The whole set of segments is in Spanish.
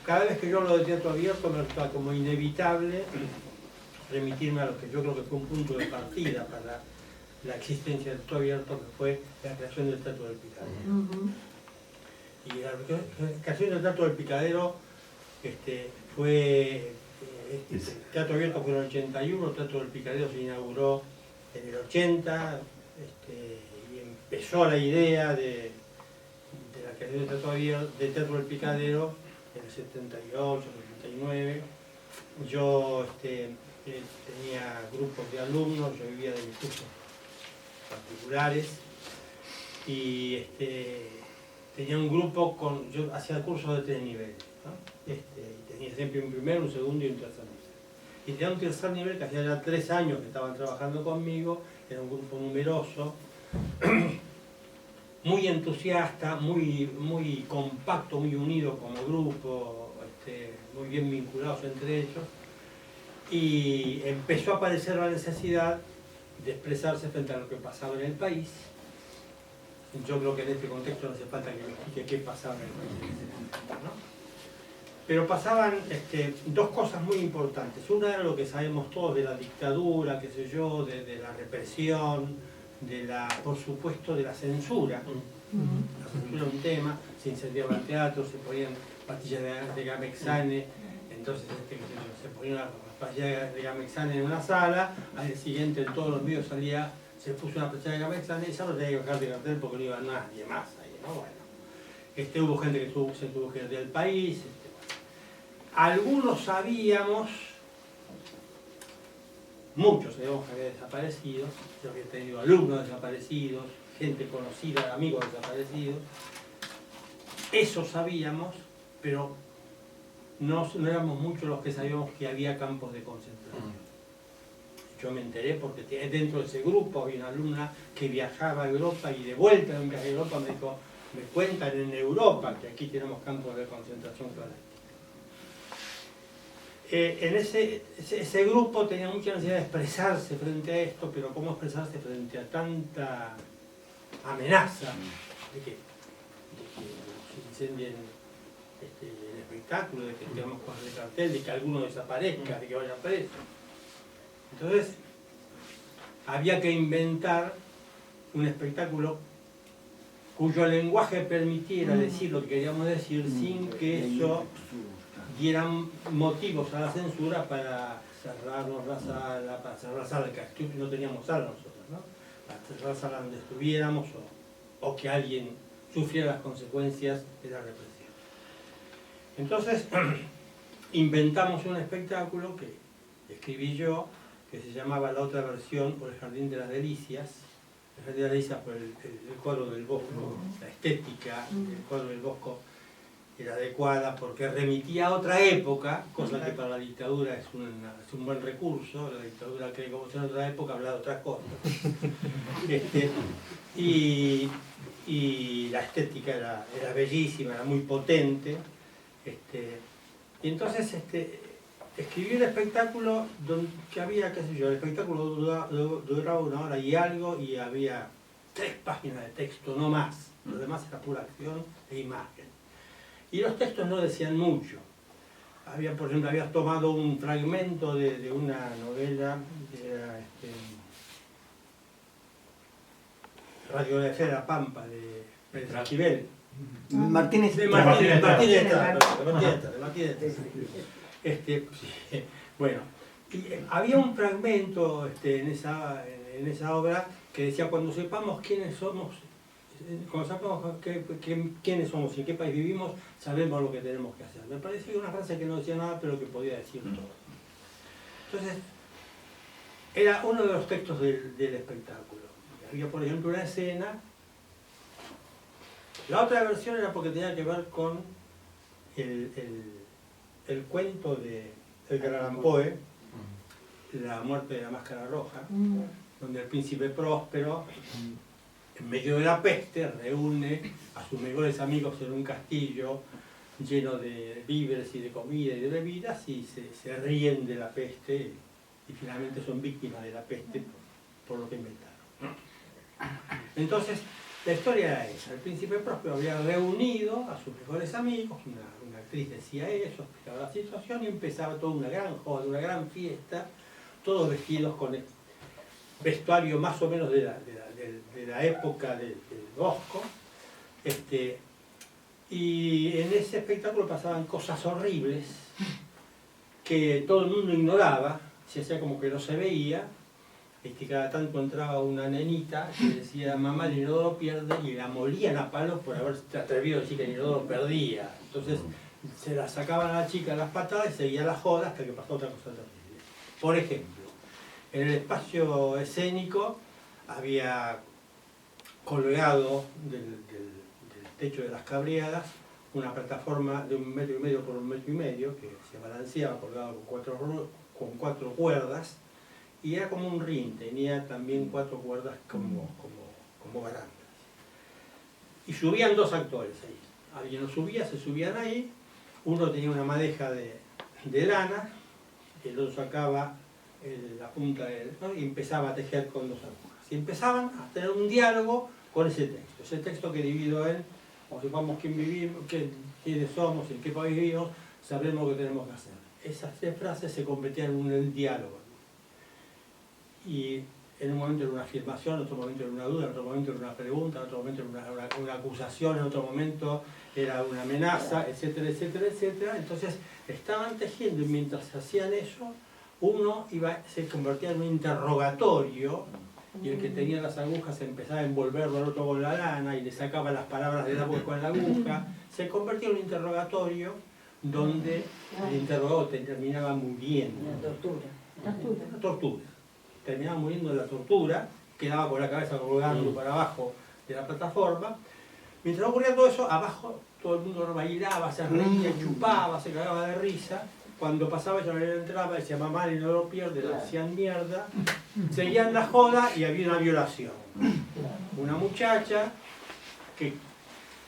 cada vez que yo hablo de teatro abierto me resulta como inevitable remitirme a lo que yo creo que fue un punto de partida para la existencia del teatro abierto, que fue la creación del Teatro del Picadero. Y la creación del Teatro del Picadero fue... el Teatro Abierto fue en el 81, el Teatro del Picadero se inauguró en el 80, y empezó la idea de la creación del Teatro del Picadero en el 78, 79. Yo tenía grupos de alumnos, yo vivía de mis cursos particulares, y tenía un grupo yo hacía cursos de 3 niveles, ¿no? Tenía siempre un primer, un segundo y un tercer nivel. Y tenía un tercer nivel que hacía ya 3 años que estaban trabajando conmigo, era un grupo numeroso, muy entusiasta, muy compacto, muy unido como grupo, muy bien vinculados entre ellos, y empezó a aparecer la necesidad de expresarse frente a lo que pasaba en el país. Yo creo que en este contexto no hace falta que me explique qué pasaba en el país en ese momento, ¿no? Pero pasaban 2 cosas muy importantes. Una era lo que sabemos todos de la dictadura, qué sé yo, de la represión, por supuesto, de la censura. La censura era un tema, se incendiaban teatros, se ponían pastillas de Gamexane, entonces se ponían las pastillas de Gamexane en una sala, al día siguiente en todos los medios se puso una pastilla de Gamexane, y ya no tenía que bajar de cartel porque no iba nadie más ahí, ¿no? Bueno, hubo gente que se tuvo que ir del país. Algunos sabíamos, muchos sabíamos que había desaparecido, yo había tenido alumnos desaparecidos, gente conocida, amigos desaparecidos. Eso sabíamos, pero no éramos muchos los que sabíamos que había campos de concentración. Yo me enteré porque dentro de ese grupo había una alumna que viajaba a Europa y de vuelta en un viaje a Europa me dijo, me cuentan en Europa que aquí tenemos campos de concentración clandestinos. En ese grupo tenía mucha necesidad de expresarse frente a esto, pero ¿cómo expresarse frente a tanta amenaza de que se incendien el espectáculo, de que tengamos cosas de cartel, de que alguno desaparezca, de que vaya preso? Entonces, había que inventar un espectáculo cuyo lenguaje permitiera decir lo que queríamos decir sin que eso dieran motivos a la censura para cerrarnos la sala, que no teníamos sala nosotros, ¿no? Para cerrar la sala donde estuviéramos o que alguien sufriera las consecuencias de la represión. Entonces, inventamos un espectáculo que escribí yo, que se llamaba La Otra Versión, o El Jardín de las Delicias. El Jardín de las Delicias por el cuadro del Bosco, la estética del cuadro del Bosco era adecuada porque remitía a otra época, cosa que para la dictadura es un buen recurso. La dictadura cree que como en otra época habla de otras cosas. Y la estética era bellísima, era muy potente. Y entonces escribí un espectáculo que había, qué sé yo, el espectáculo duraba 1 hora y algo y había 3 páginas de texto, no más. Lo demás era pura acción e imagen. Y los textos no decían mucho. Por ejemplo, había tomado un fragmento de una novela que era Radiografía de la Pampa, de Pérez Esquivel. Martínez De Martínez de bueno, y había un fragmento en esa obra que decía: cuando sepamos quiénes somos, quiénes somos y en qué país vivimos, sabemos lo que tenemos que hacer. Me pareció una frase que no decía nada, pero que podía decir todo. Entonces, era uno de los textos del espectáculo. Había, por ejemplo, una escena. La otra versión era porque tenía que ver con el cuento de Edgar Allan Poe, La muerte de la máscara roja, donde el príncipe Próspero, en medio de la peste, reúne a sus mejores amigos en un castillo lleno de víveres y de comida y de bebidas, y se ríen de la peste y finalmente son víctimas de la peste por lo que inventaron. Entonces, La historia era esa. El príncipe Próspero había reunido a sus mejores amigos, una actriz decía eso, explicaba la situación y empezaba toda una gran joda, una gran fiesta, todos vestidos con el vestuario más o menos de la época del Bosco. Y en ese espectáculo pasaban cosas horribles que todo el mundo ignoraba, se hacía como que no se veía. Cada tanto entraba una nenita que decía: mamá, el inodoro pierde, y la molían a palos por haberse atrevido a decir que el inodoro perdía. Entonces se la sacaban a la chica a las patadas y seguía la joda hasta que pasó otra cosa terrible. Por ejemplo, en el espacio escénico había colgado del techo de las cabriadas una plataforma de 1,5 metros por 1,5 metros que se balanceaba colgado con cuatro cuerdas, y era como un ring, tenía también 4 cuerdas como barandas. Y subían 2 actores ahí. Alguien los subía, se subían ahí, uno tenía una madeja de lana, el otro sacaba la punta ¿no? y empezaba a tejer con 2 agujas. Y empezaban a tener un diálogo con ese texto que divido en, o sepamos quién vivimos, quiénes somos, en qué país vivimos, sabremos lo que tenemos que hacer. Esas 3 frases se convertían en un diálogo. Y en un momento era una afirmación, en otro momento era una duda, en otro momento era una pregunta, en otro momento era una acusación, en otro momento era una amenaza, etcétera, etcétera, etcétera. Entonces estaban tejiendo y mientras hacían eso, uno se convertía en un interrogatorio y el que tenía las agujas empezaba a envolverlo al otro con la lana y le sacaba las palabras de la boca con la aguja. Se convertía en un interrogatorio donde el interrogado terminaba muriendo. Una tortura. Terminaba muriendo de la tortura, quedaba con la cabeza colgando para abajo de la plataforma. Mientras ocurría todo eso, abajo todo el mundo bailaba, se reía, chupaba, se cagaba de risa. Cuando pasaba ella entraba, decía: mamá, el inodoro pierde, la hacían mierda. Seguían la joda y había una violación. Una muchacha que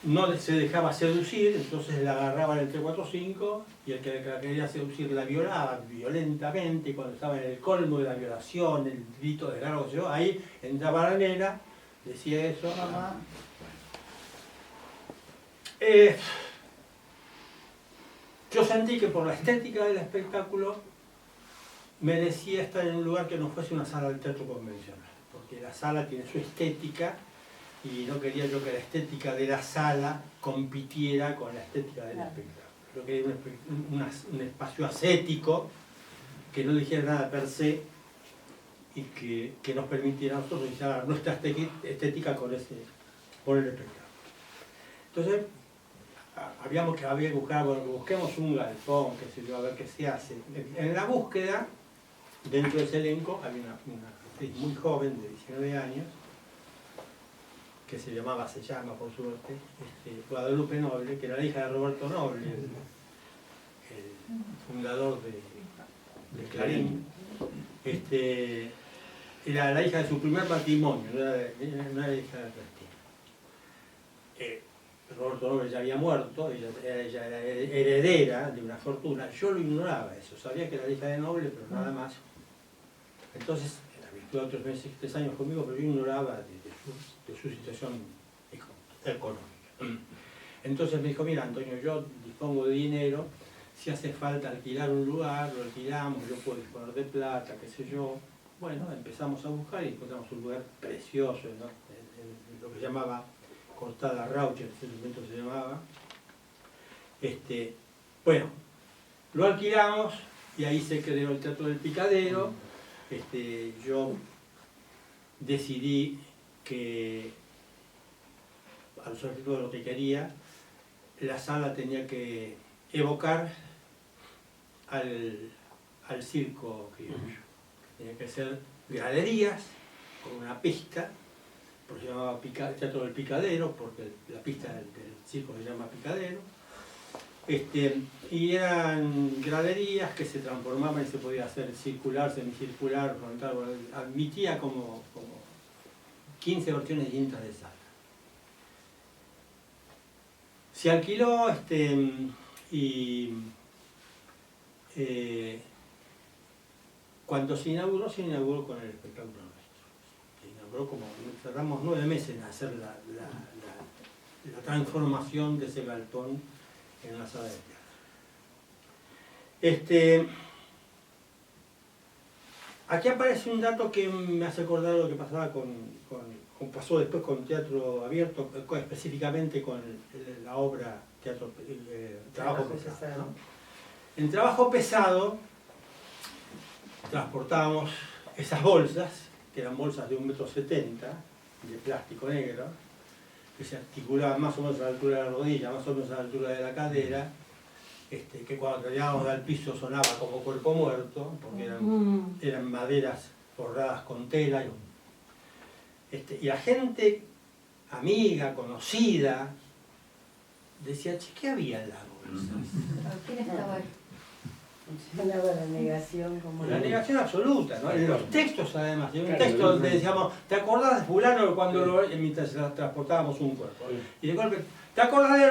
no se dejaba seducir, entonces la agarraban entre 4 o 5 y el que la quería seducir la violaba violentamente, y cuando estaba en el colmo de la violación, el grito de largo, ahí entraba la nena, decía eso: mamá. Yo sentí que por la estética del espectáculo merecía estar en un lugar que no fuese una sala de teatro convencional, porque la sala tiene su estética y no quería yo que la estética de la sala compitiera con la estética del espectáculo. Yo quería un espacio ascético que no dijera nada per se y que nos permitiera a nosotros iniciar nuestra estética con el espectáculo. Entonces, había que buscar, bueno, busquemos un galpón, qué sé yo, a ver qué se hace. En la búsqueda, dentro de ese elenco, había una actriz muy joven, de 19 años, que se llama, por suerte, Guadalupe Noble, que era la hija de Roberto Noble, el fundador de Clarín. Era la hija de su primer matrimonio, no era la hija de Cristina. Roberto Noble ya había muerto, ella era heredera de una fortuna. Yo lo ignoraba eso, sabía que era la hija de Noble, pero nada más. Entonces, estuvo 3 años conmigo, pero yo ignoraba de su situación económica. Entonces me dijo: mira, Antonio, yo dispongo de dinero, si hace falta alquilar un lugar, lo alquilamos, yo puedo disponer de plata, qué sé yo. Bueno, empezamos a buscar y encontramos un lugar precioso, ¿no? En lo que se llamaba Cortada Raucher, en ese momento se llamaba. Bueno, lo alquilamos y ahí se creó el Teatro del Picadero. Yo decidí que, al ser todo lo que quería, la sala tenía que evocar al circo criollo. Tenía que ser graderías con una pista, por eso se llamaba Teatro del Picadero, porque la pista del circo se llama Picadero. Y eran graderías que se transformaban y se podía hacer circular, semicircular, frontal. Admitía como 15 versiones distintas de sala. Se alquiló y cuando se inauguró con el espectáculo nuestro. Se duró como, tardamos 9 meses en hacer la transformación de ese galpón en una sala de teatro. Aquí aparece un dato que me hace acordar lo que pasaba pasó después con Teatro Abierto, específicamente con la obra Trabajo Pesado, ¿no? En Trabajo Pesado transportábamos esas bolsas, que eran bolsas de 1,70 m, de plástico negro, que se articulaban más o menos a la altura de la rodilla, más o menos a la altura de la cadera, que cuando llegábamos al piso sonaba como cuerpo muerto, porque eran maderas forradas con tela. Y la gente, amiga, conocida, decía, che, ¿qué había en las bolsas? ¿Quién estaba ahí? Sonaba la negación como... La negación absoluta, ¿no? En los textos, además. Hay un texto donde decíamos, ¿te acordás de fulano cuando mientras transportábamos un cuerpo? Y de golpe, ¿te acordás de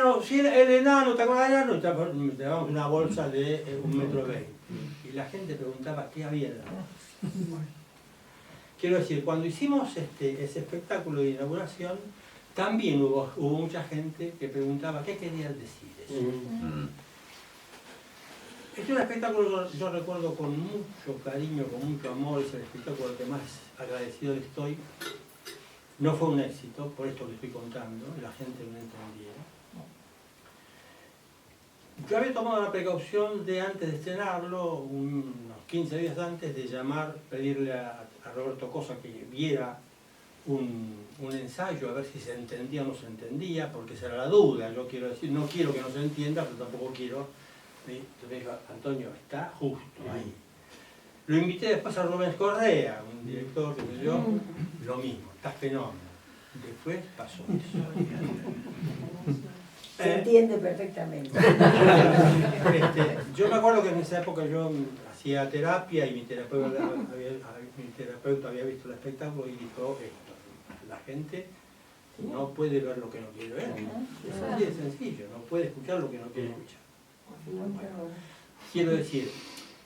el enano? ¿Te acordás del enano? Y te dábamos una bolsa de 1,20 m. Y la gente preguntaba, ¿qué había en la bolsa? Quiero decir, cuando hicimos ese espectáculo de inauguración, también hubo mucha gente que preguntaba, ¿qué querían decir eso? Es un espectáculo que yo recuerdo con mucho cariño, con mucho amor, es el espectáculo al que más agradecido le estoy. No fue un éxito, por esto que estoy contando, la gente no entendía. Yo había tomado la precaución de, antes de estrenarlo, unos 15 días antes, de pedirle a Roberto Cosa que viera un ensayo, a ver si se entendía o no se entendía, porque esa era la duda. Yo quiero decir, no quiero que no se entienda, pero tampoco quiero... Entonces me dijo, Antonio, está justo ahí. Lo invité después a Rubén Correa, un director que me dio lo mismo, está fenómeno. Después pasó eso. Se entiende perfectamente. Yo me acuerdo que en esa época yo hacía terapia y mi terapeuta había visto el espectáculo y dijo esto: la gente no puede ver lo que no quiere ver. Es así de sencillo, no puede escuchar lo que no quiere escuchar. Quiero decir,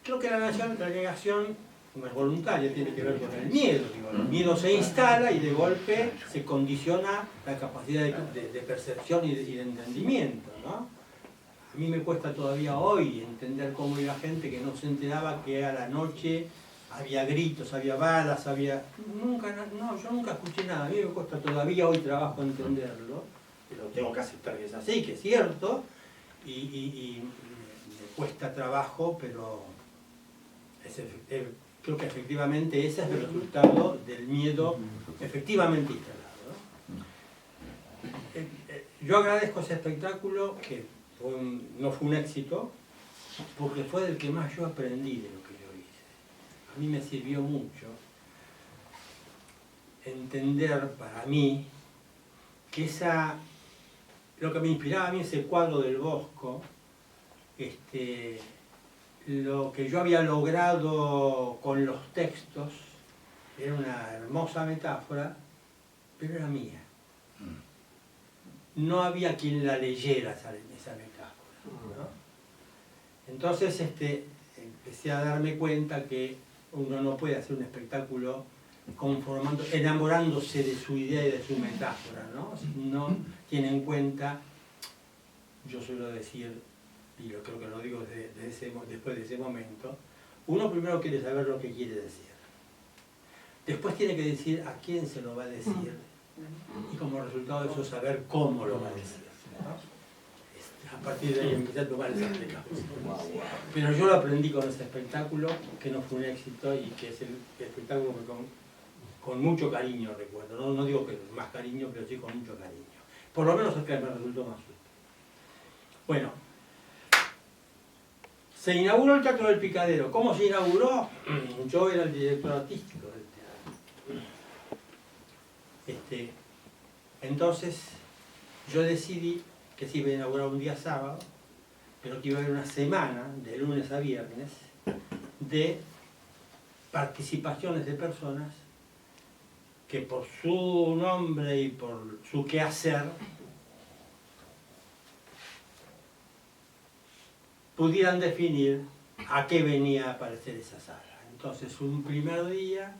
creo que la negación no es voluntaria, tiene que ver con el miedo. Digo, el miedo se instala y de golpe se condiciona la capacidad de percepción y de entendimiento, ¿no? A mí me cuesta todavía hoy entender cómo iba gente que no se enteraba que a la noche había gritos, había balas, yo nunca escuché nada. A mí me cuesta todavía hoy trabajo entenderlo, pero tengo que aceptar que es así, que es cierto, y me cuesta trabajo, pero creo que efectivamente ese es el resultado del miedo efectivamente instalado, ¿no? Yo agradezco ese espectáculo, que no fue un éxito, porque fue del que más yo aprendí de lo que yo hice. A mí me sirvió mucho entender para mí que lo que me inspiraba a mí, ese cuadro del Bosco, lo que yo había logrado con los textos, era una hermosa metáfora, pero era mía. No había quien la leyera esa metáfora, ¿no? Entonces empecé a darme cuenta que uno no puede hacer un espectáculo enamorándose de su idea y de su metáfora, ¿no? Si no tiene en cuenta, yo suelo decir, y yo creo que lo digo después de ese momento, uno primero quiere saber lo que quiere decir. Después tiene que decir a quién se lo va a decir, y como resultado de eso saber cómo lo va a decir, ¿no? A partir de ahí empecé a tomar esa precaución. Pero yo lo aprendí con ese espectáculo, que no fue un éxito y que es el espectáculo que con mucho cariño recuerdo. No digo que más cariño, pero sí con mucho cariño. Por lo menos es que me resultó más útil. Bueno, se inauguró el Teatro del Picadero. ¿Cómo se inauguró? Yo era el director artístico del teatro. Entonces, yo decidí que se iba a inaugurar un día sábado, pero que iba a haber una semana, de lunes a viernes, de participaciones de personas que por su nombre y por su quehacer pudieran definir a qué venía a aparecer esa sala. Entonces, un primer día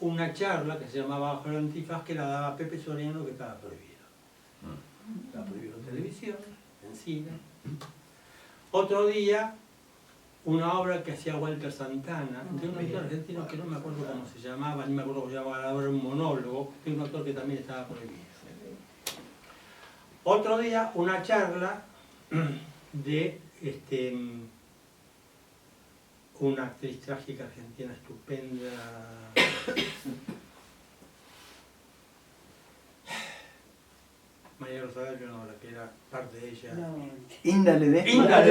una charla que se llamaba Bajo el Antifaz, que la daba Pepe Soriano, que estaba prohibido. Estaba prohibido en televisión, en cine. Otro día, una obra que hacía Walter Santana, de un autor argentino que no me acuerdo cómo se llamaba, ni me acuerdo cómo se llamaba la obra, un monólogo, de un autor que también estaba prohibido. Otro día, una charla de una actriz trágica argentina estupenda, María Rosa Gallo, no, la que era parte de ella. Inda Ledesma.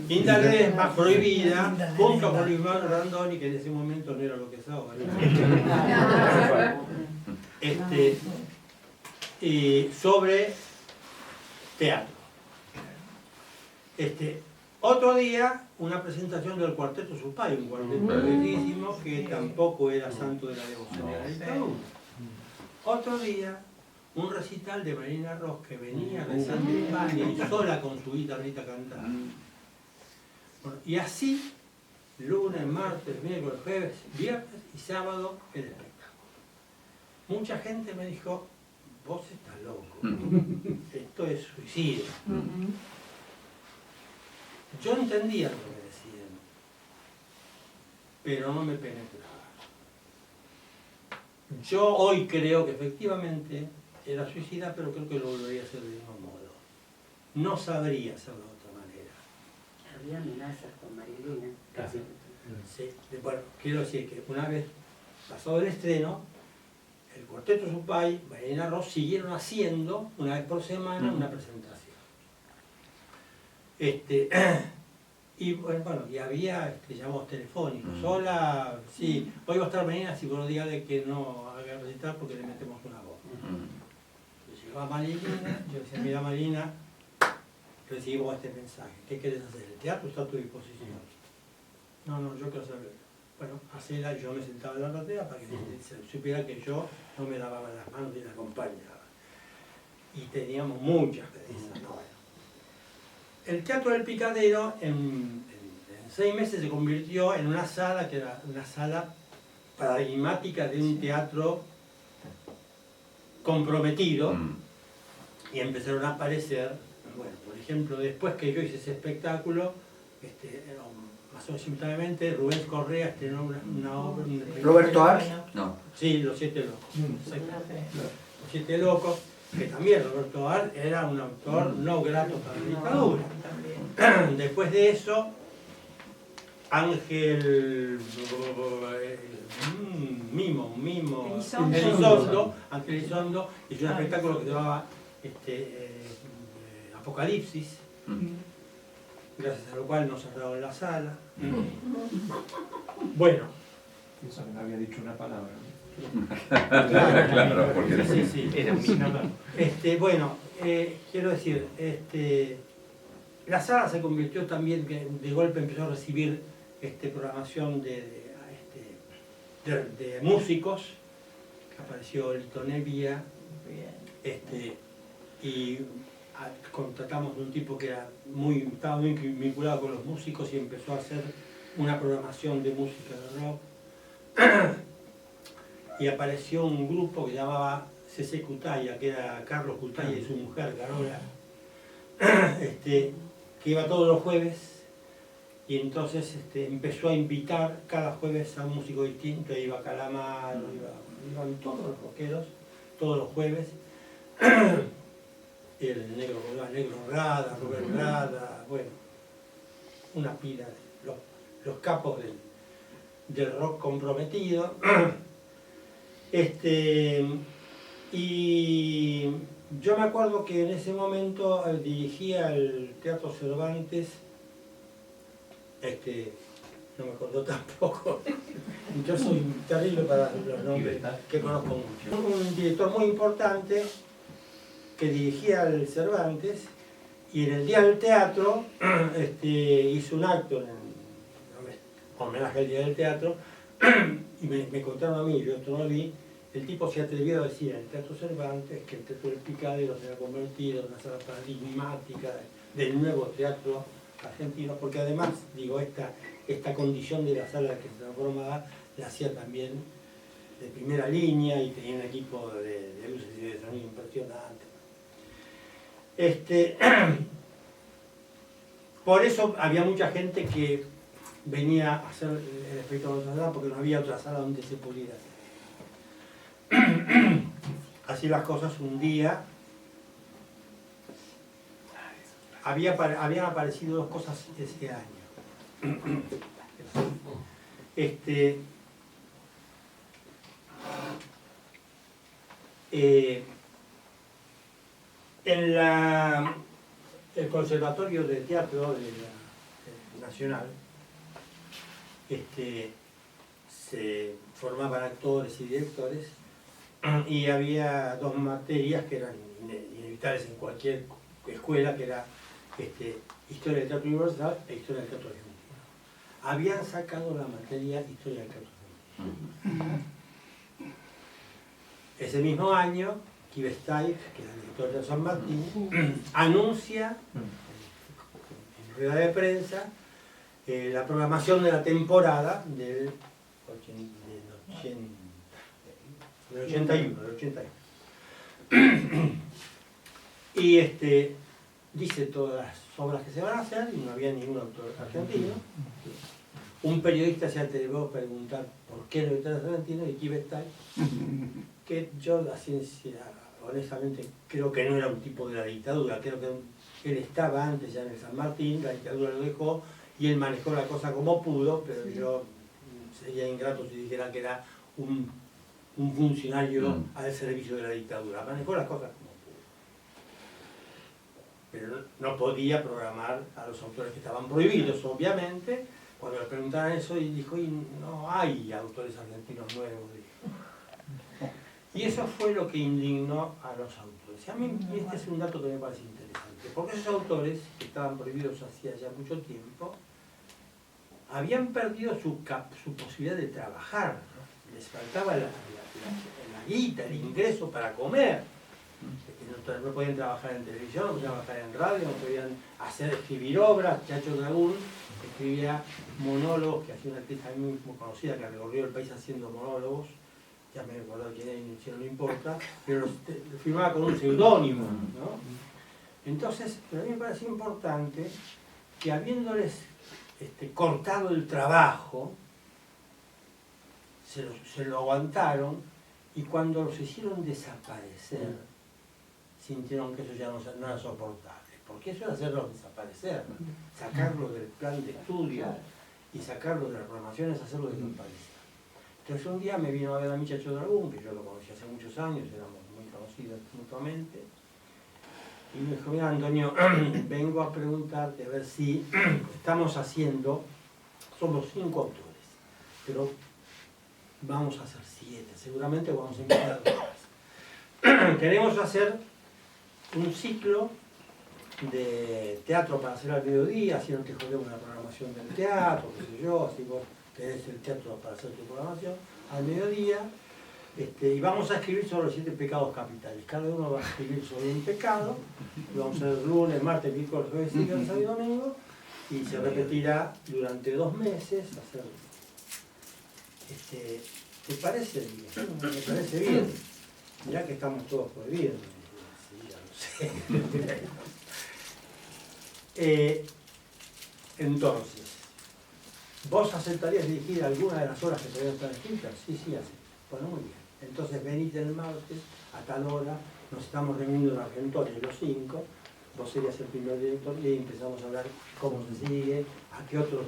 Inda Ledesma, prohibida, junto con Luis Manuel Randoni, que en ese momento no era lo que es ahora. Sobre teatro. Otro día, una presentación del Cuarteto Supay, un cuarteto bellísimo que tampoco era santo de la devoción de la dictadura. Otro día, un recital de Marina Ross que venía rezando en España y sola con su guitarrita cantaba. Bueno, y así, lunes, martes, miércoles, jueves, viernes y sábado, el espectáculo. Mucha gente me dijo, vos estás loco, esto es suicidio. Yo entendía lo que me decían, pero no me penetraba. Yo hoy creo que efectivamente era suicida, pero creo que lo volvería a hacer del mismo modo. No sabría hacerlo de otra manera. Había amenazas con Marilena. Sí. Bueno, quiero decir que una vez pasado el estreno, el Cuarteto Supay, Marina Ross siguieron haciendo una vez por semana una presentación. Y bueno, y había llamados telefónicos. Hola, sí, hoy va a estar Marina, si vos dígale que no haga recitar porque le metemos una voz. Llegaba Marina, yo decía, mira Marina, recibimos este mensaje, ¿qué querés hacer? El teatro está a tu disposición. No, yo quiero saber. Bueno, hacela, y yo me sentaba en la platea para que supiera que yo no me lavaba las manos y la acompañaba. Y teníamos muchas de esas, ¿no? El Teatro del Picadero en 6 meses se convirtió en una sala que era una sala paradigmática de un teatro comprometido, y empezaron a aparecer, bueno, por ejemplo, después que yo hice ese espectáculo, más o menos simultáneamente, Rubén Correa estrenó una obra. ¿Roberto Ars? No. Sí, Los Siete Locos. Los Siete Locos, que también Roberto Ars era un autor no grato para la dictadura. Después de eso, Ángel Elizondo, Ángel Elizondo hizo un espectáculo que se llamaba Apocalipsis, gracias a lo cual nos cerraron la sala. Bueno. Pienso que no había dicho una palabra. Claro, porque sí. Era bueno, quiero decir, la sala se convirtió también, de golpe empezó a recibir programación de músicos, apareció Lito Nevia, y contratamos un tipo que estaba muy vinculado con los músicos y empezó a hacer una programación de música de rock. Y apareció un grupo que llamaba C.C. Cutaya, que era Carlos Cutaya y su mujer, Carola, que iba todos los jueves, y entonces empezó a invitar cada jueves a un músico distinto. Iba Calamaro, iban todos los rockeros, todos los jueves. El negro Rada, Rubén Rada, bueno, una pila de los capos del rock comprometido. Y yo me acuerdo que en ese momento dirigía el Teatro Cervantes, no me acuerdo tampoco, yo soy terrible para los nombres que conozco mucho. Un director muy importante que dirigía el Cervantes, y en el Día del Teatro hizo un acto en homenaje al Día del Teatro, y me contaron a mí, yo esto no lo vi, el tipo se atrevió a decir en el Teatro Cervantes que el Teatro del Picadero se había convertido en una sala paradigmática del nuevo teatro argentino, porque además, digo, esta condición de la sala que se transformaba la hacía también de primera línea y tenía un equipo de luces y de sonido impresionante. Por eso había mucha gente que venía a hacer el espectáculo de sala porque no había otra sala donde se pudiera hacer. Así las cosas, un día habían aparecido dos cosas ese año. En el Conservatorio de Teatro Nacional se formaban actores y directores y había dos materias que eran inevitables en cualquier escuela, que era Historia del Teatro Universal e Historia del Teatro Argentino. Habían sacado la materia Historia del Teatro Argentino. Ese mismo año, Kivesteig, que era el director de San Martín, anuncia en rueda de prensa la programación de la temporada del 81. Y dice todas las obras que se van a hacer y no había ningún autor argentino. Un periodista se atrevió a preguntar por qué no hay argentino y Kivesteig, que yo la ciencia, honestamente, creo que no era un tipo de la dictadura, creo que él estaba antes ya en el San Martín, la dictadura lo dejó y él manejó la cosa como pudo, pero yo sería ingrato si dijera que era un funcionario al servicio de la dictadura, manejó las cosas como pudo. Pero no podía programar a los autores que estaban prohibidos, obviamente. Cuando le preguntaron eso, y dijo, y no hay autores argentinos nuevos, dijo. Y eso fue lo que indignó a los autores. Y a mí este es un dato que me parece interesante, porque esos autores, que estaban prohibidos hacía ya mucho tiempo, habían perdido su posibilidad de trabajar, ¿no? Les faltaba la guita, el ingreso para comer. No podían trabajar en televisión, no podían trabajar en radio, no podían escribir obras. Chacho Dragún escribía monólogos, que hacía una actriz muy conocida que recorrió el país haciendo monólogos, ya me acuerdo quién era, si no le importa, pero lo firmaba con un seudónimo, ¿no? Entonces, pero a mí me parece importante que habiéndoles cortado el trabajo, se lo aguantaron, y cuando los hicieron desaparecer, sintieron que eso ya no era soportable, porque eso era hacerlos desaparecer, sacarlos del plan de estudio y sacarlos de las programaciones, hacerlos desaparecer. Entonces un día me vino a ver a mi Chacho Dragún, que yo lo conocí hace muchos años, éramos muy conocidos mutuamente, y me dijo, mira Antonio, vengo a preguntarte a ver si estamos haciendo, somos 5 autores, pero vamos a hacer 7, seguramente vamos a empezar a 2 más. Queremos hacer un ciclo de teatro para hacer al mediodía, así no te jodemos la programación del teatro, qué sé yo, así vos tenés el teatro para hacer tu programación al mediodía, y vamos a escribir sobre los 7 pecados capitales. Cada uno va a escribir sobre un pecado, lo vamos a hacer lunes, martes, miércoles, jueves, viernes, sábado y domingo, y se repetirá durante 2 meses. ¿Te parece bien? Me parece bien. Mirá que estamos todos prohibidos. Sí, ya lo sé. Entonces, ¿vos aceptarías dirigir alguna de las obras que todavía están escritas? Sí, acepto. Bueno, muy bien. Entonces venite el martes, a tal hora, nos estamos reuniendo en Argentoria los 5, vos serías el primer director y ahí empezamos a hablar cómo se sigue, a qué otros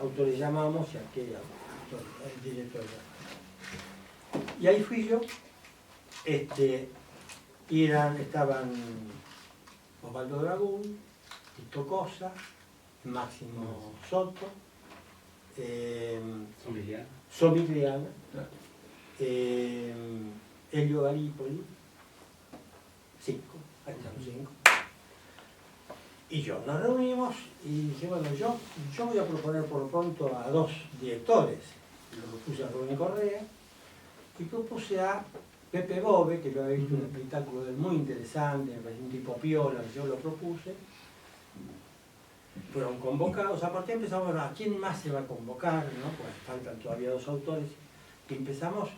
autores llamamos y a qué actor, el director llama. Y ahí fui yo, estaban Osvaldo Dragún, Tito Cosa, Máximo Soto, Somigliana, Elio Galípoli, 5, ahí están los 5. Y yo, nos reunimos y dije, bueno, yo voy a proponer por lo pronto a 2 directores. Lo propuse a Rubén Correa y propuse a Pepe Bove, que yo había visto un espectáculo de él muy interesante, me pareció un tipo piola, yo lo propuse. Fueron convocados, a partir empezamos a ver a quién más se va a convocar, ¿no? Pues faltan todavía 2 autores, y empezamos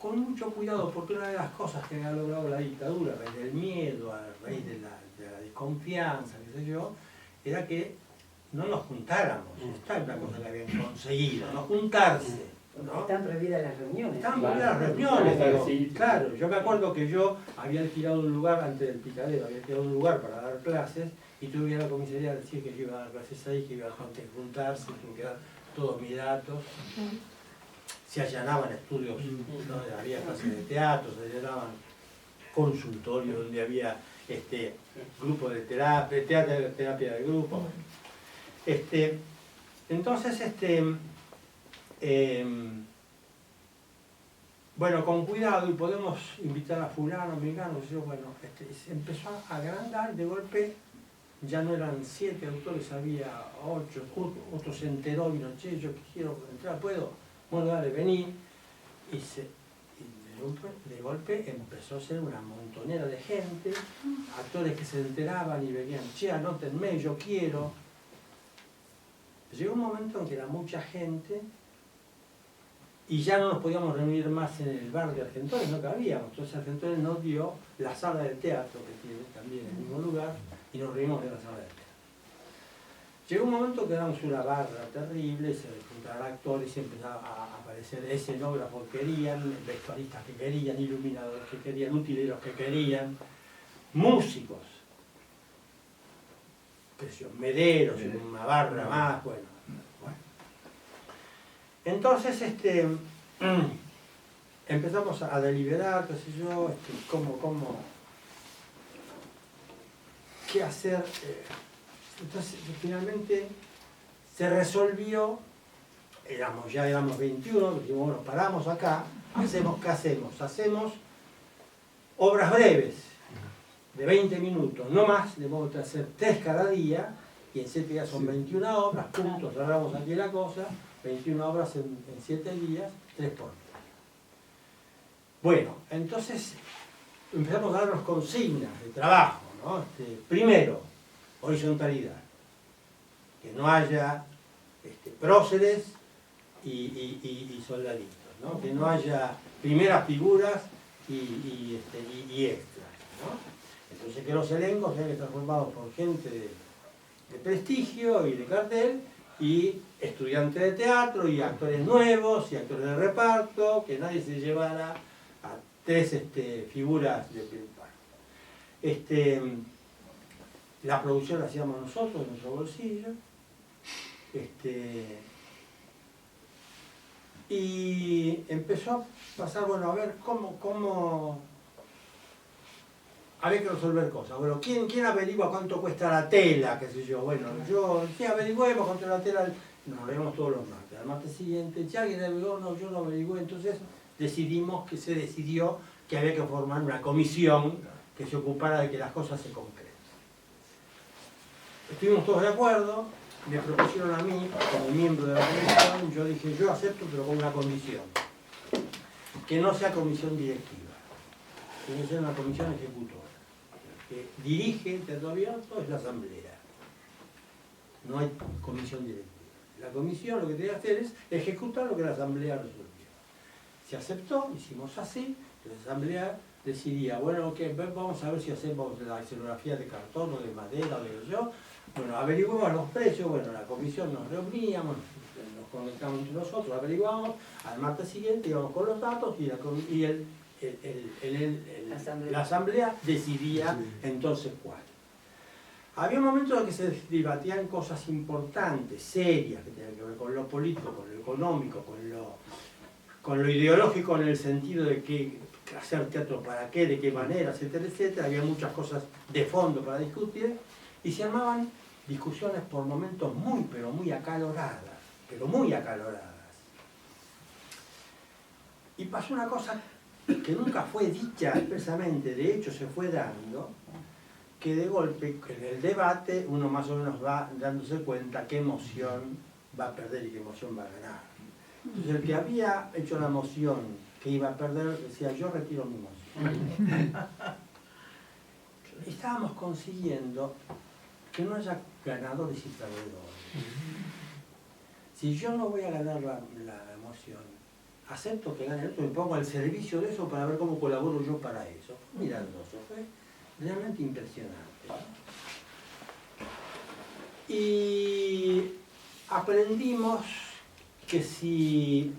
con mucho cuidado, porque una de las cosas que ha logrado la dictadura, a raíz del miedo, a raíz de la desconfianza, qué sé yo, era que no nos juntáramos. Esta es una cosa que habían conseguido, no juntarse. ¿no? Están prohibidas las reuniones. Están prohibidas las reuniones, digo. Claro, yo me acuerdo que yo había alquilado un lugar antes del picadero, había alquilado un lugar para dar clases, y tuve que ir a la comisaría a decir que yo iba a dar clases ahí, que iba a juntarse, tuve que dar todos mis datos. Se allanaban estudios donde había clases de teatro, se allanaban consultorios donde había grupos de terapia de grupo. Entonces, bueno, con cuidado, y podemos invitar a fulano, americano, bueno, se empezó a agrandar, de golpe ya no eran 7 autores, había 8, otro se enteró y vino, che, yo quiero entrar, ¿puedo? Bueno, dale, vení. Y de golpe empezó a ser una montonera de gente, actores que se enteraban y venían, che, anótenme, yo quiero. Llegó un momento en que era mucha gente y ya no nos podíamos reunir más en el bar de Argentores, no cabíamos. Entonces Argentores nos dio la sala del teatro, que tiene también el mismo lugar, y nos reunimos en la sala del teatro. Llegó un momento que éramos una barra terrible, se juntaban actores y empezaba a aparecer escenógrafos que querían, vestuaristas que querían, iluminadores que querían, utileros que querían, músicos, qué sé yo, mederos, una barra más, bueno. Entonces empezamos a deliberar, qué sé yo, qué hacer. Entonces finalmente se resolvió, ya éramos 21, dijimos, bueno, paramos acá, ¿qué hacemos? Hacemos obras breves, de 20 minutos, no más, de modo que hacer 3 cada día, y en 7 días son 21 obras, punto, cerramos aquí la cosa, 21 obras en 7 días, 3 por día. Bueno, entonces empezamos a darnos consignas de trabajo, ¿no? Primero, horizontalidad, que no haya próceres y soldaditos, ¿no? Que no haya primeras figuras y extras, ¿no? Entonces que los elencos tengan que estar formados por gente de prestigio y de cartel, y estudiantes de teatro, y actores nuevos, y actores de reparto, que nadie se llevara a 3 figuras de pilpar. La producción la hacíamos nosotros, en nuestro bolsillo. Y empezó a pasar, bueno, a ver cómo había que resolver cosas. Bueno, ¿quién averigua cuánto cuesta la tela? Qué sé yo. Bueno, sí, averigüemos cuánto la tela. Nos reunimos todos los martes. Al martes siguiente, si alguien averiguó, no, yo no averigüé. Entonces se decidió que había que formar una comisión que se ocupara de que las cosas se concreten. Estuvimos todos de acuerdo, me propusieron a mí, como miembro de la comisión, yo dije, yo acepto, pero con una condición. Que no sea comisión directiva, tiene que ser una comisión ejecutora. Que dirige el teatro abierto es la asamblea. No hay comisión directiva. La comisión lo que tiene que hacer es ejecutar lo que la asamblea resolvió. Se aceptó, hicimos así, la asamblea decidía, bueno, vamos a ver si hacemos la escenografía de cartón o de madera o de yo. Bueno, averiguamos los precios, bueno, la comisión nos reuníamos, nos conectamos entre nosotros, averiguamos, al martes siguiente íbamos con los datos y la asamblea decidía entonces cuál. Había momentos en que se debatían cosas importantes, serias, que tenían que ver con lo político, con lo económico, con lo ideológico, en el sentido de qué hacer teatro para qué, de qué manera, etcétera, etcétera. Había muchas cosas de fondo para discutir y se armaban discusiones por momentos pero muy acaloradas, Y pasó una cosa que nunca fue dicha expresamente, de hecho se fue dando, que de golpe en el debate uno más o menos va dándose cuenta qué emoción va a perder y qué emoción va a ganar. Entonces el que había hecho la moción que iba a perder decía, yo retiro mi moción. Estábamos consiguiendo que no haya ganadores y perdedores. Si yo no voy a ganar la moción acepto que gane el otro, me pongo al servicio de eso para ver cómo colaboro yo para eso. Mirandoso, fue realmente impresionante. Y aprendimos que si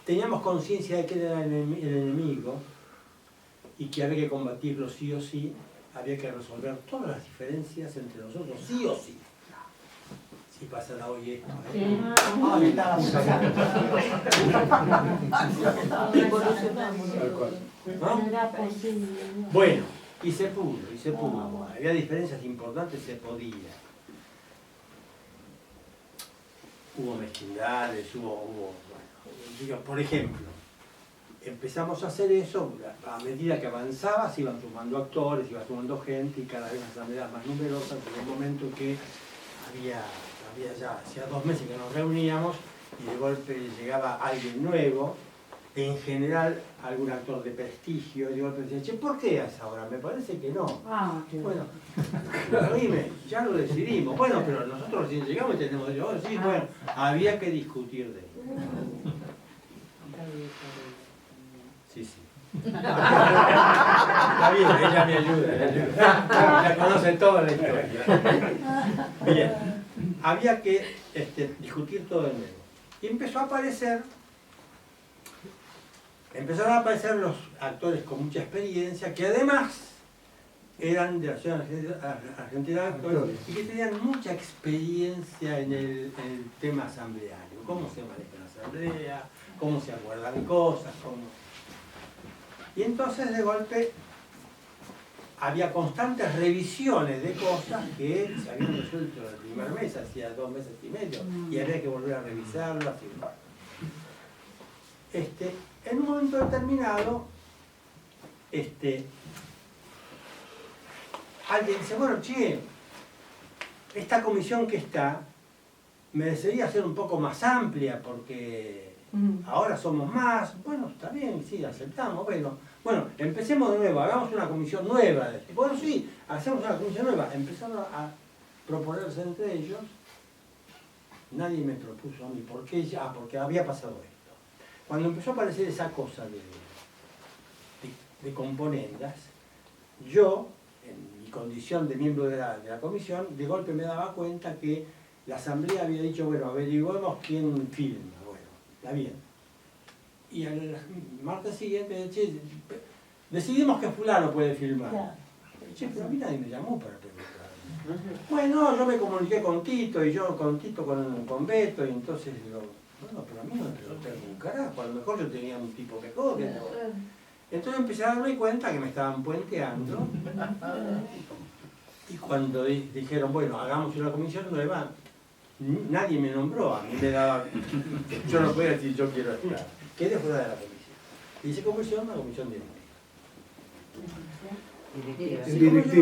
teníamos conciencia de que era el enemigo y que había que combatirlo sí o sí, había que resolver todas las diferencias entre nosotros, sí o sí. Si pasara hoy esto, ¿no? Bueno, y se pudo. Había diferencias importantes, se podía. Hubo mezquindades, bueno, digo, por ejemplo, empezamos a hacer eso, a medida que avanzaba se iban sumando actores, iba sumando gente y cada vez las asambleas más numerosas, en el momento en que había ya, hacía 2 meses que nos reuníamos y de golpe llegaba alguien nuevo, en general algún actor de prestigio, y de golpe decía, che, ¿por qué a esa hora? Me parece que no. Bueno, dime, ya lo decidimos. Bueno, pero nosotros recién llegamos y tenemos que decir, sí, bueno, había que discutir de eso. Sí. Está bien, ella me ayuda. Ya conoce toda la historia. Bien, había que discutir todo de nuevo. Y empezaron a aparecer los actores con mucha experiencia, que además eran de la ciudad argentina y que tenían mucha experiencia en el tema asambleario. Cómo se maneja la asamblea, cómo se acuerdan cosas, Y entonces de golpe había constantes revisiones de cosas que se habían resuelto en el primer mes, hacía 2 meses y medio, y había que volver a revisarlo, así. En un momento determinado, alguien dice, bueno, che, esta comisión que está merecería ser un poco más amplia porque ahora somos más. Bueno, está bien, sí, aceptamos. Bueno, empecemos de nuevo, hagamos una comisión nueva. Bueno, sí, hacemos una comisión nueva. Empezaron a proponerse entre ellos. Nadie me propuso a mí. ¿Por qué? Porque había pasado esto. Cuando empezó a aparecer esa cosa de componendas, yo, en mi condición de miembro de la comisión, de golpe me daba cuenta que la asamblea había dicho, bueno, averiguemos quién filma. Bueno, está bien. Y el martes siguiente, che, decidimos que fulano puede filmar. Che, pero a mí nadie me llamó para preguntar. Bueno, yo me comuniqué con Tito, y yo con Tito con Beto, y entonces digo, bueno, pero a mí no me preguntaron un carajo, a lo mejor yo tenía un tipo mejor. Entonces empecé a darme cuenta que me estaban puenteando. Y cuando dijeron, bueno, hagamos una comisión nueva, nadie me nombró, a mí me daba, yo no podía decir yo quiero estar, quedé fuera de la comisión. Hice una comisión directiva.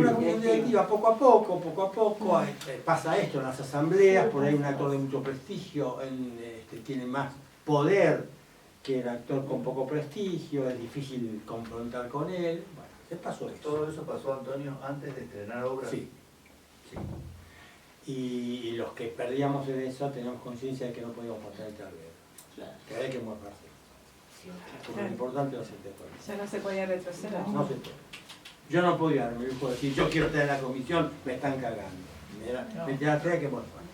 Una comisión directiva, poco a poco, pasa esto en las asambleas, por ahí un actor de mucho prestigio tiene más poder que el actor con poco prestigio, es difícil confrontar con él. Bueno, se pasó esto. ¿Todo eso pasó, Antonio, antes de estrenar obras? Sí. Y los que perdíamos en eso teníamos conciencia de que no podíamos pasar el tablero, que había que morfarse. Porque lo importante era ser después. Ya no se podía retroceder. No se puede. Yo no podía darme el lujo de decir, yo quiero estar en la comisión, me están cagando. Me tenía que morfar.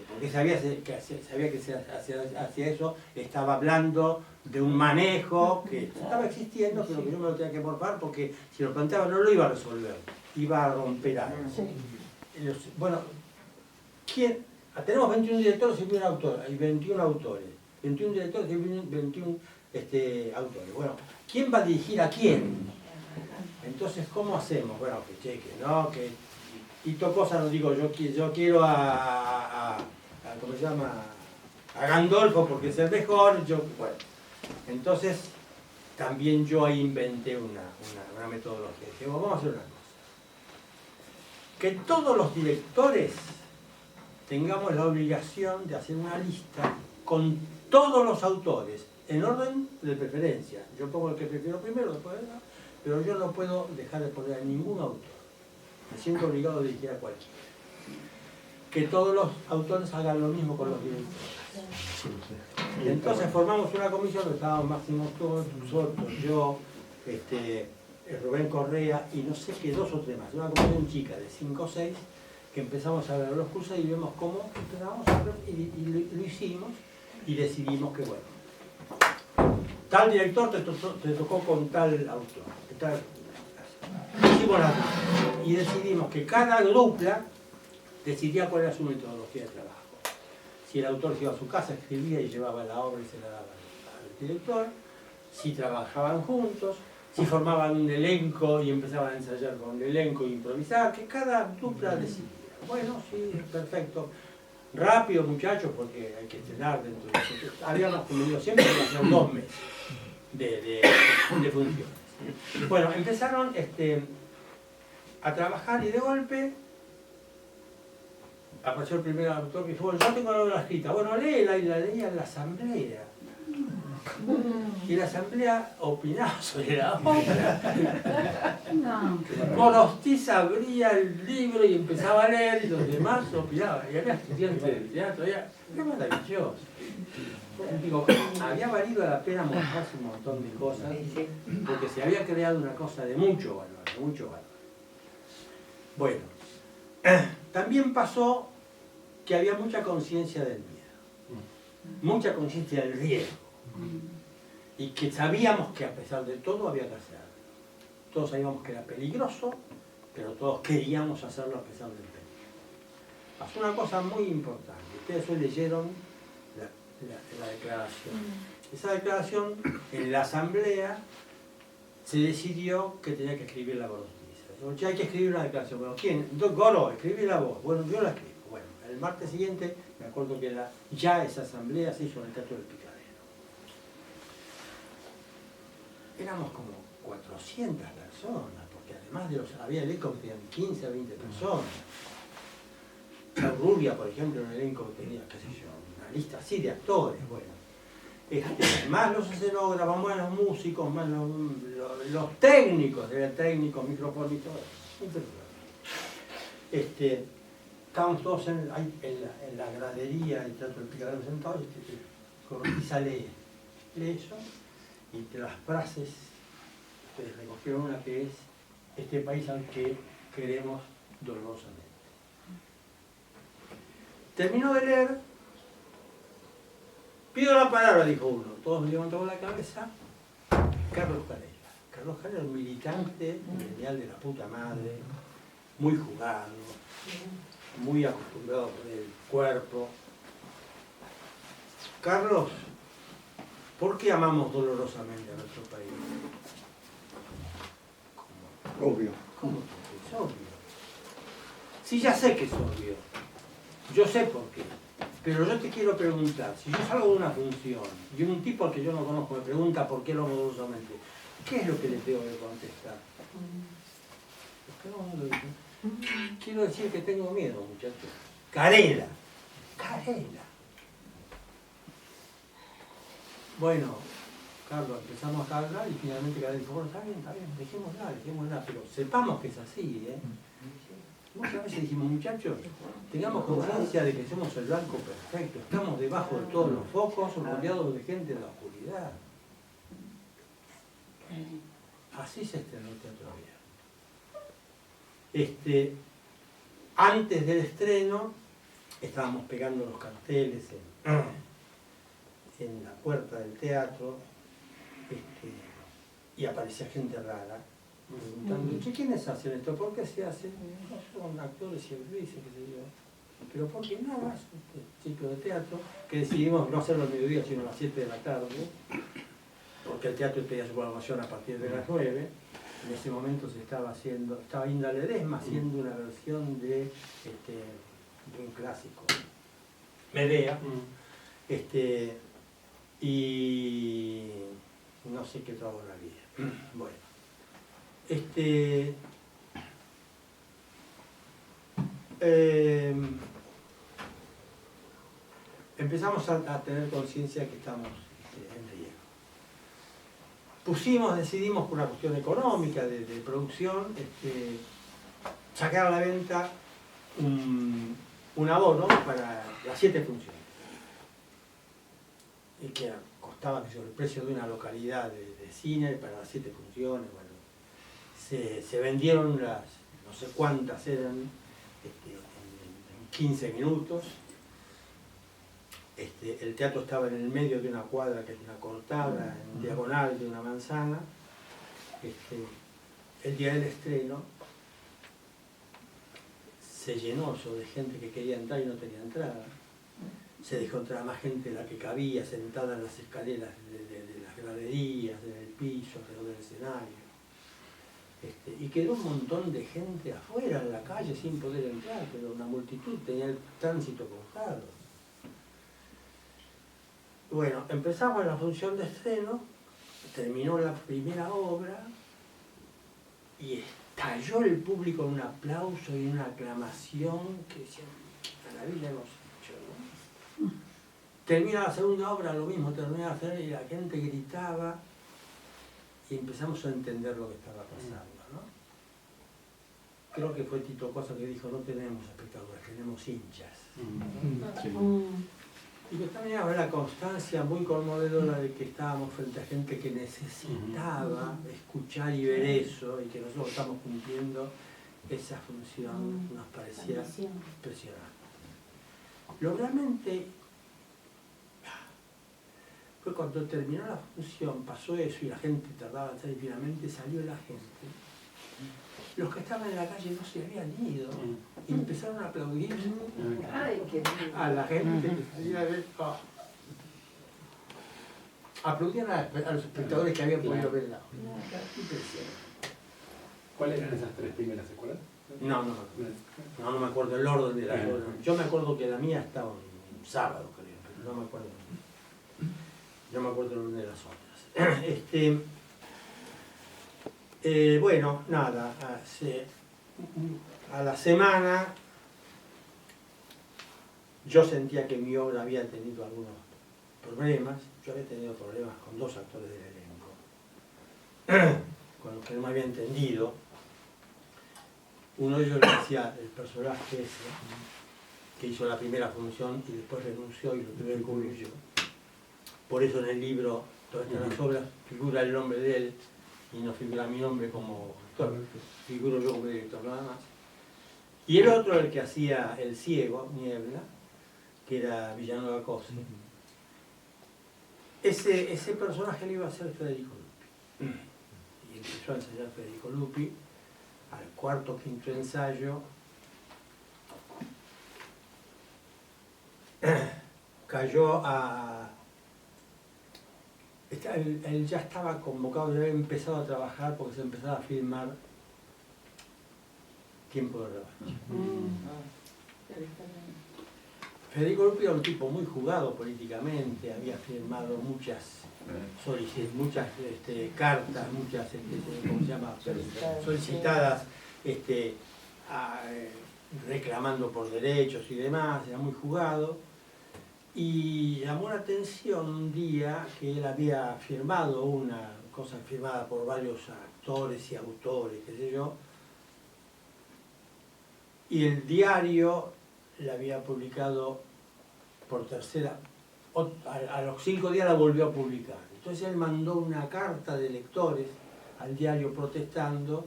Porque sabía que hacia eso estaba hablando de un manejo que estaba existiendo, pero que yo me lo tenía que morfar porque si lo planteaba no lo iba a resolver, iba a romper algo. Bueno, tenemos 21 directores y 21 autores, hay 21 autores, 21 directores y 21 autores. Bueno, ¿quién va a dirigir a quién? Entonces, ¿cómo hacemos? Bueno, que cheque, ¿no? Que Tito Cosa, no digo, yo quiero ¿cómo se llama? A Gandolfo porque es el mejor, bueno. Entonces, también yo ahí inventé una metodología. Dije, vamos a hacer una cosa. Que todos los directores tengamos la obligación de hacer una lista con todos los autores, en orden de preferencia. Yo pongo el que prefiero primero, después pero yo no puedo dejar de poner a ningún autor. Me siento obligado a dirigir a cualquiera. Que todos los autores hagan lo mismo con los directores. Entonces formamos una comisión que estábamos Máximo Soto, yo, Rubén Correa y no sé qué, 2 o 3 más, una comisión chica de 5 o 6, que empezamos a ver los cursos y vemos cómo empezamos a ver, y lo hicimos y decidimos que bueno, tal director te tocó con tal autor, hicimos las duplas y decidimos que cada dupla decidía cuál era su metodología de trabajo. Si el autor se iba a su casa, escribía y llevaba la obra y se la daba al director, si trabajaban juntos, si formaban un elenco y empezaban a ensayar con el elenco e improvisar, que cada dupla decidía. Bueno, sí, perfecto. Rápido, muchachos, porque hay que estrenar dentro de eso. Habíamos convenido siempre que hacían 2 meses de funciones. Bueno, empezaron a trabajar y de golpe apareció el primer autor que dijo, bueno, yo tengo la obra escrita. Bueno, léela, y la leía en la asamblea. Y la asamblea opinaba sobre la obra. Morostiza abría el libro y empezaba a leer y los demás opinaban. Y había estudiantes de teatro, era maravilloso. Digo, había valido la pena mostrarse un montón de cosas porque se había creado una cosa de mucho valor, de mucho valor. Bueno, también pasó que había mucha conciencia del miedo, mucha conciencia del riesgo, y que sabíamos que a pesar de todo había que hacerlo. Todos sabíamos que era peligroso, pero todos queríamos hacerlo a pesar del peligro. Pasó una cosa muy importante, ustedes hoy leyeron la declaración. Esa declaración, en la asamblea, se decidió que tenía que escribir la Gorostiza. Ya hay que escribir una declaración. Bueno, ¿quién? Goro, escribí la voz. Bueno, yo la escribo. Bueno, el martes siguiente, me acuerdo que ya esa asamblea se hizo en el Teatro del Picadero. Éramos como 400 personas, porque además de había elencos que tenían 15 a 20 personas. La Rubia, por ejemplo, un elenco que tenía, qué sé yo, una lista así de actores, bueno. Más los escenógrafos, más los músicos, más los técnicos, microfonistas, estábamos todos en la gradería del Teatro del Picadero sentados, Gorostiza lee eso, y entre las frases ustedes recogieron una que es este país al que queremos dolorosamente. Terminó de leer. Pido la palabra, dijo uno. Todos levantamos la cabeza. Carlos Canella. Carlos Canella, un militante genial de la puta madre, muy jugado, muy acostumbrado por el cuerpo. Carlos, ¿por qué amamos dolorosamente a nuestro país? Obvio. ¿Cómo? Es obvio. Sí, ya sé que es obvio. Yo sé por qué. Pero yo te quiero preguntar, si yo salgo de una función y un tipo al que yo no conozco me pregunta por qué lo amo dolorosamente, ¿qué es lo que le tengo que contestar? Quiero decir que tengo miedo, muchachos. Carela. Carela. Bueno, Carlos, empezamos a hablar y finalmente Carela dijo, bueno, está bien, dejémosla, pero sepamos que es así, ¿eh? Muchas veces dijimos, muchachos, tengamos conciencia de que somos el blanco perfecto, estamos debajo de todos los focos, rodeados de gente de la oscuridad. Así se estrenó el Teatro Abierto. Antes del estreno, estábamos pegando los carteles en la puerta del teatro, y aparecía gente rara, preguntando, che, ¿quiénes hacen esto? ¿Por qué se hace? No, son actores y actrices, qué sé yo. Pero ¿por qué nada más? Ciclo de teatro, que decidimos no hacerlo al mediodía, sino a las 7 de la tarde, porque el teatro pedía su programación a partir de las 9. En ese momento estaba Inda Ledesma haciendo una versión de un clásico, Medea, y no sé qué otra obra había. Bueno. Empezamos a tener conciencia de que estamos en riesgo. Decidimos por una cuestión económica, de producción, sacar a la venta un abono para las 7 funciones. que costaba que el precio de una localidad de cine para las 7 funciones. Bueno, se vendieron las, no sé cuántas eran, en 15 minutos. El teatro estaba en el medio de una cuadra que es una cortada en diagonal de una manzana. El día del estreno se llenó eso de gente que quería entrar y no tenía entrada. Se dejó entrar más gente de la que cabía, sentada en las escaleras de las graderías, en el piso, alrededor del escenario. Y quedó un montón de gente afuera en la calle sin poder entrar, pero una multitud tenía el tránsito cortado. Bueno, empezamos la función de estreno, terminó la primera obra y estalló el público en un aplauso y una aclamación que decían, a la vida hemos hecho, ¿no? Termina la segunda obra, lo mismo, termina la segunda y la gente gritaba y empezamos a entender lo que estaba pasando, ¿no? Creo que fue Tito Cosa que dijo, no tenemos espectadores, tenemos hinchas. Sí. Y que también había la constancia muy conmovedora de que estábamos frente a gente que necesitaba escuchar y ver eso, y que nosotros estamos cumpliendo esa función, nos parecía impresionante. Lo realmente fue cuando terminó la función, pasó eso y la gente tardaba en salir, y finalmente salió la gente. Los que estaban en la calle no se habían ido y empezaron a aplaudir Ay, qué lindo. a la gente que salía de... Aplaudían a los espectadores que habían podido ver la obra. Impresionante. ¿Cuáles eran esas 3 primeras secuelas? No me acuerdo el orden de las obras. Yo me acuerdo que la mía estaba un sábado, creo, pero no me acuerdo. No me acuerdo el orden de las otras. Bueno, nada, a la semana yo sentía que mi obra había tenido algunos problemas. Yo había tenido problemas con 2 actores del elenco, con los que no me había entendido. Uno de ellos le hacía el personaje ese, que hizo la primera función y después renunció y lo tuve que cubrir yo. Por eso en el libro, todas estas obras, figura el nombre de él y no figura mi nombre como actor, figuro yo como director nada más. Y el otro, el que hacía el ciego, Niebla, que era Villanueva Cosa. Ese personaje le iba a ser Federico Lupi. Y empezó a ensayar Federico Lupi. Al 4º o 5º ensayo cayó a... Él ya estaba convocado, ya había empezado a trabajar porque se empezaba a filmar Tiempo de Revancha. Federico Lupi era un tipo muy jugado políticamente, había firmado muchas cartas, muchas ¿cómo se llama? Solicitadas reclamando por derechos y demás, era muy jugado. Y llamó la atención un día que él había firmado una cosa firmada por varios actores y autores, qué sé yo, y el diario la había publicado por tercera, a los 5 días la volvió a publicar. Entonces él mandó una carta de lectores al diario protestando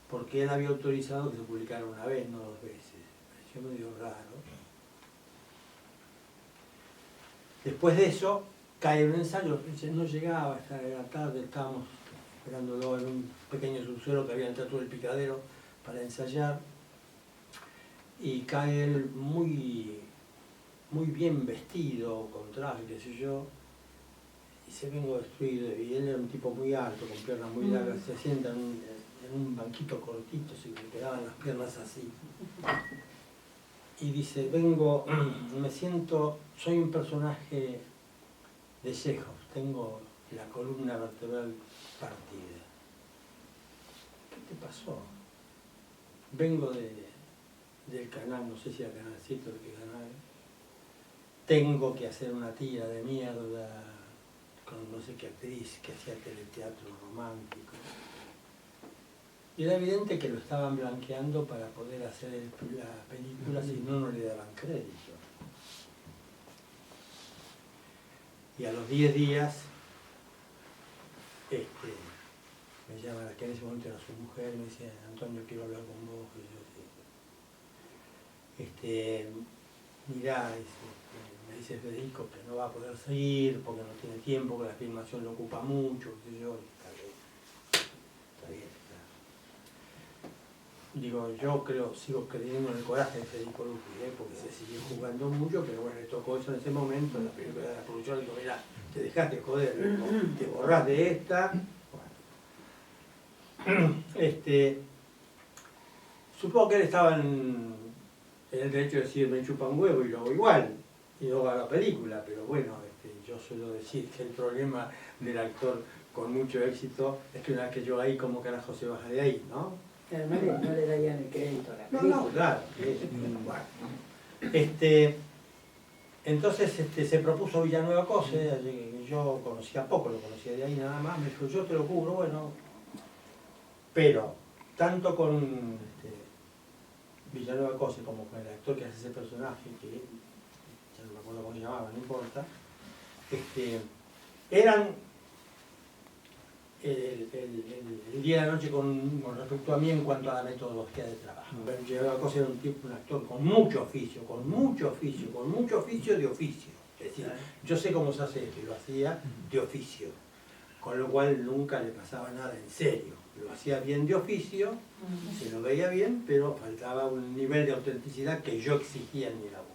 porque él había autorizado que se publicara una vez, no 2 veces. Me pareció medio raro. Después de eso, cae un ensayo, no llegaba, era tarde, estábamos esperándolo en un pequeño subsuelo que había en el Teatro del Picadero para ensayar, y cae él muy bien vestido, con traje, qué sé yo, y se vengo destruido, y él era un tipo muy alto, con piernas muy largas, se sienta en un banquito cortito, se le quedaban las piernas así. Y dice, me siento, soy un personaje de Chekhov, tengo la columna vertebral partida. ¿Qué te pasó? Vengo del canal, no sé si era Canal 7 o qué canal. Tengo que hacer una tira de mierda con no sé qué actriz que hacía teleteatro romántico. Y era evidente que lo estaban blanqueando para poder hacer la película, si no, no le daban crédito. Y a los 10 días me llama la que en ese momento era su mujer y me dice, Antonio, quiero hablar con vos. Y yo, mirá, me dice Federico que no va a poder seguir porque no tiene tiempo, que la filmación lo ocupa mucho, qué sé yo, está bien. Digo, yo sigo creyendo en el coraje de Federico Lupi, porque se siguió jugando mucho, pero bueno, le tocó eso en ese momento, en la película de la producción, digo, mirá, te dejaste joder, te borrás de esta. Bueno. Supongo que él estaba en el derecho de decir, me chupa un huevo y lo hago igual, y luego hago la película, pero bueno, yo suelo decir que el problema del actor con mucho éxito es que una vez que yo ahí, como carajo se baja de ahí, ¿no? Además no le darían el crédito a la No, película. no, claro. Bueno. Entonces se propuso Villanueva Cose, yo conocía poco, lo conocía de ahí nada más, me dijo, yo te lo cubro, bueno, pero tanto con Villanueva Cose como con el actor que hace ese personaje, que ya no me acuerdo cómo se llamaba, no importa, eran el día y la noche con respecto a mí en cuanto a la metodología de trabajo. Villanueva Cose era un actor con mucho oficio de oficio. Es decir, yo sé cómo se hace esto, y lo hacía de oficio, con lo cual nunca le pasaba nada en serio. Lo hacía bien de oficio, se lo veía bien, pero faltaba un nivel de autenticidad que yo exigía en mi laburo.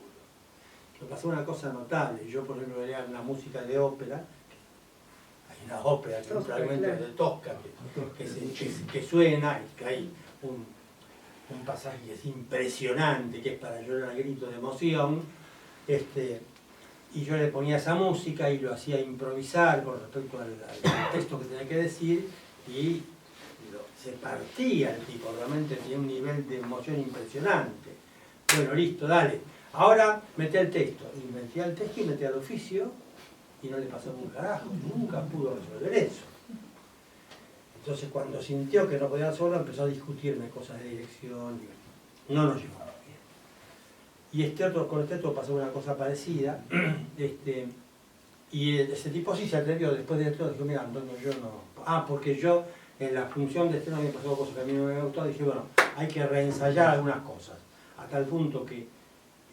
Me pasó una cosa notable, yo por ejemplo veía una música de ópera, hay una ópera que es un fragmento de Tosca que suena y que hay un pasaje que es impresionante, que es para llorar a grito de emoción, y yo le ponía esa música y lo hacía improvisar con respecto al texto que tenía que decir, y se partía el tipo, realmente tenía un nivel de emoción impresionante. Bueno, listo, dale. Ahora metí el texto, y metía el texto y metía el oficio, y no le pasó un carajo, nunca pudo resolver eso. Entonces cuando sintió que no podía resolverlo, empezó a discutirme cosas de dirección, no nos llevamos bien. Y con este otro pasó una cosa parecida, y ese tipo sí se atrevió, después de esto dijo, mira Antonio, yo no... porque yo en la función de estreno me pasó cosas que a mí no me había gustado, dije, bueno, hay que reensayar algunas cosas, a tal punto que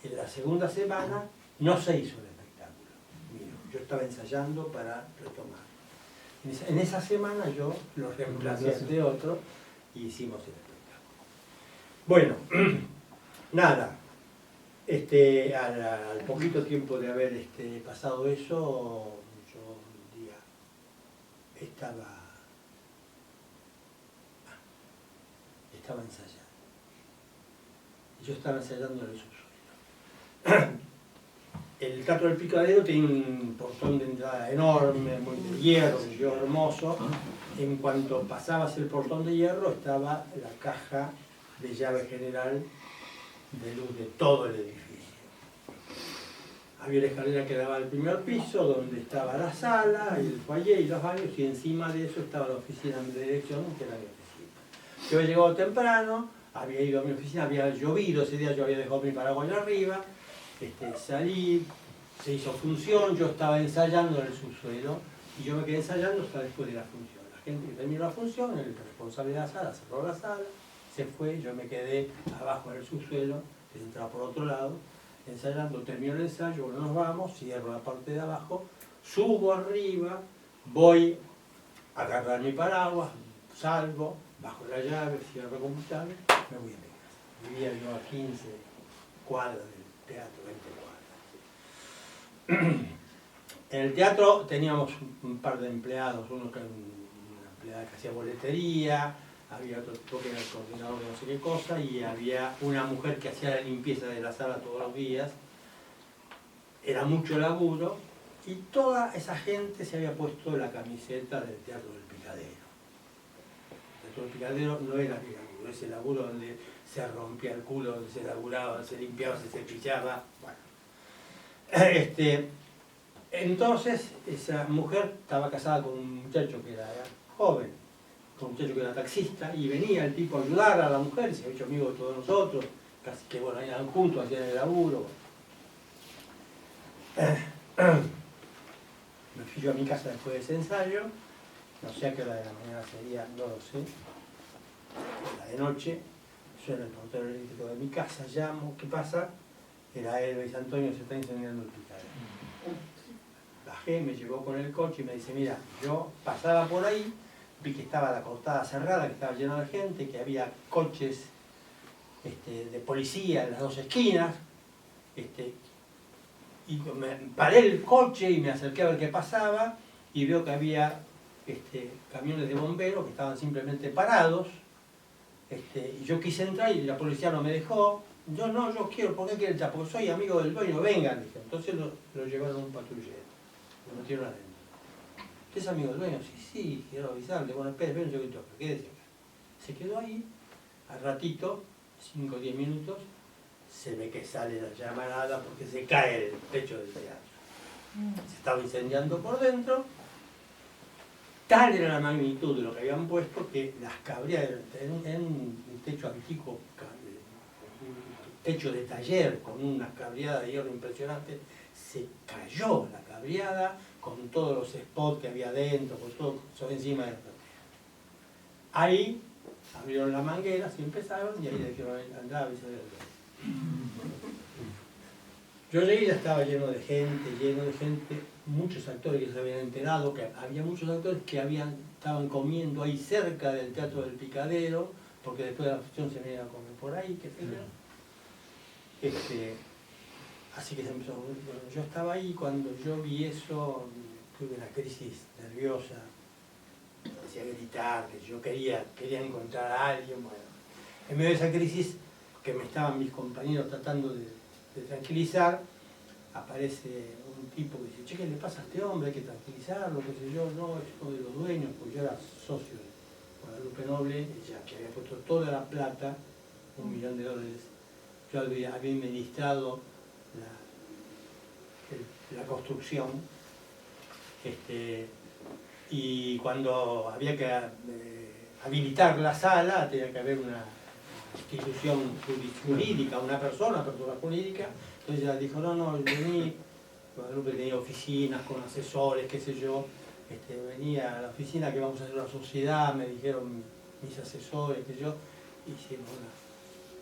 en la segunda semana no se hizo el espectáculo. Mira, yo estaba ensayando para retomar. En esa semana yo lo reemplacé de otro y hicimos el espectáculo. Bueno, nada, al poquito tiempo de haber pasado eso, yo un día estaba ensayando. Yo estaba ensayando en el subsuelo. El Teatro del Picadero tiene un portón de entrada enorme, muy de hierro, un hierro hermoso. En cuanto pasabas el portón de hierro estaba la caja de llave general de luz de todo el edificio. Había la escalera que daba al primer piso, donde estaba la sala, el foyer y los baños, y encima de eso estaba la oficina de dirección, que era mi oficina. Yo había llegado temprano, había ido a mi oficina, había llovido, ese día yo había dejado mi paraguas arriba, salí, se hizo función, yo estaba ensayando en el subsuelo, y yo me quedé ensayando hasta después de la función. La gente que terminó la función, el responsable de la sala cerró la sala, se fue, yo me quedé abajo en el subsuelo, que entraba por otro lado, ensayando, termino el ensayo, bueno, nos vamos, cierro la parte de abajo, subo arriba, voy a agarrar mi paraguas, salgo, bajo la llave, cierro el computador, me voy a mi casa. Vivía yo a 15 cuadras del teatro, 20 cuadras. En el teatro teníamos un par de empleados, una empleada que hacía boletería, había otro tipo que era el coordinador de no sé qué cosa, y había una mujer que hacía la limpieza de la sala todos los días. Era mucho laburo, y toda esa gente se había puesto la camiseta del Teatro del Picadero. El Teatro del Picadero no era mi laburo, ese laburo donde se rompía el culo, donde se laburaba, se limpiaba, se cepillaba. Bueno. Entonces, esa mujer estaba casada con un muchacho que era joven, con un muchacho que era taxista, y venía el tipo a ayudar a la mujer, se había hecho amigo de todos nosotros, casi que bueno, iban juntos, hacían el laburo. fui yo a mi casa después de ese ensayo, no sé a qué hora de la mañana sería, no lo sé, la de noche, suena el portero eléctrico de mi casa, llamo, ¿qué pasa? Era él, Luis Antonio, se está incendiando el picadero. Bajé, me llevó con el coche y me dice, mira, yo pasaba por ahí, vi que estaba la cortada cerrada, que estaba llena de gente, que había coches de policía en las dos esquinas, y me paré el coche y me acerqué a ver qué pasaba, y veo que había camiones de bomberos que estaban simplemente parados, y yo quise entrar y la policía no me dejó. Yo quiero, ¿por qué quiere entrar? Porque soy amigo del dueño, vengan, dije. Entonces lo llevaron a un patrullero, lo metieron adentro. ¿Usted es amigo del dueño? Sí, quiero avisarle. Bueno, espere un segundito, quédese acá. Se quedó ahí, al ratito, 5 o 10 minutos, se ve que sale la llamarada porque se cae el techo del teatro. Se estaba incendiando por dentro. Tal era la magnitud de lo que habían puesto que las cabrías, en un techo antiguo, un techo de taller con una cabriada de hierro impresionante, se cayó la cabriada con todos los spots que había dentro, con todo sobre encima de la cabriada. Ahí abrieron las mangueras y empezaron, y ahí le dijeron, andá, avisale al dueño. Yo llegué y ya estaba lleno de gente, muchos actores que se habían enterado, que había muchos actores que estaban comiendo ahí cerca del Teatro del Picadero, porque después de la función se venían a comer por ahí, qué sé yo. Así que se empezó. Bueno, yo estaba ahí, cuando yo vi eso, tuve una crisis nerviosa, empecé a gritar, que yo quería encontrar a alguien. Bueno, en medio de esa crisis, que me estaban mis compañeros tratando de tranquilizar, aparece un tipo que dice, che, ¿qué le pasa a este hombre? Hay que tranquilizarlo, qué sé yo. No, es uno de los dueños, porque yo era socio de Guadalupe Noble, ella que había puesto toda la plata, $1 millón. Yo había administrado la construcción, y cuando había que habilitar la sala, tenía que haber una institución jurídica, una persona jurídica. Entonces ella dijo, no, vení, Guadalupe tenía oficinas con asesores, qué sé yo, venía a la oficina que vamos a hacer una sociedad, me dijeron mis asesores, qué sé yo, hicimos una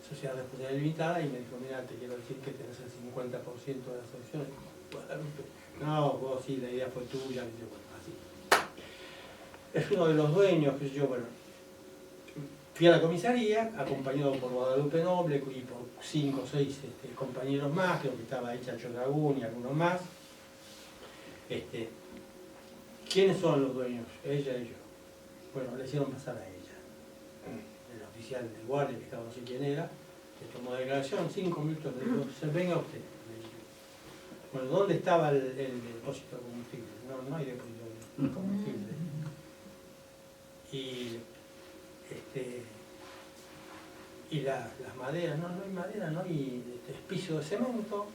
sociedad de responsabilidad limitada y me dijo, mira, te quiero decir que tenés el 50% de las acciones. Guadalupe, no, vos sí, la idea fue tuya, y yo, bueno, así. Es uno de los dueños, qué sé yo, bueno. Fui a la comisaría, acompañado por Guadalupe Noble y por 5 o 6 compañeros más, creo que estaba ahí Chacho Dragún y algunos más. ¿Quiénes son los dueños? Ella y yo. Bueno, le hicieron pasar a ella. El oficial del guardia, que estaba no sé quién era, le tomó declaración, 5 minutos, le dijo, venga usted. Bueno, ¿dónde estaba el depósito de combustible? No hay depósito de combustible. Y las maderas, no hay madera, no hay piso de cemento,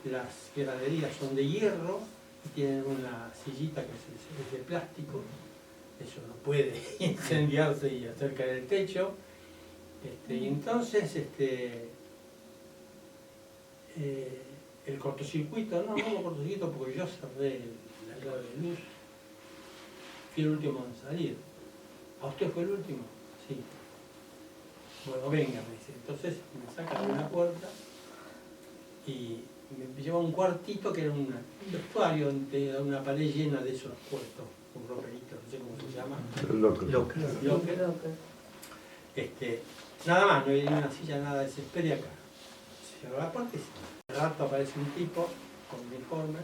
las graderías son de hierro y tienen una sillita que es de plástico, eso no puede incendiarse y hacer caer el techo. Y entonces el cortocircuito, no hubo cortocircuito porque yo cerré la llave de luz, fui el último en salir. ¿A usted fue el último? Sí. Bueno, venga, me dice. Entonces me saca de una puerta y me lleva a un cuartito que era un vestuario, una pared llena de esos puestos, un roperito, no sé cómo se llama. Locker. Nada más, no hay ni una silla, nada, desesperé acá. Cierro la puerta y al rato aparece un tipo con uniforme.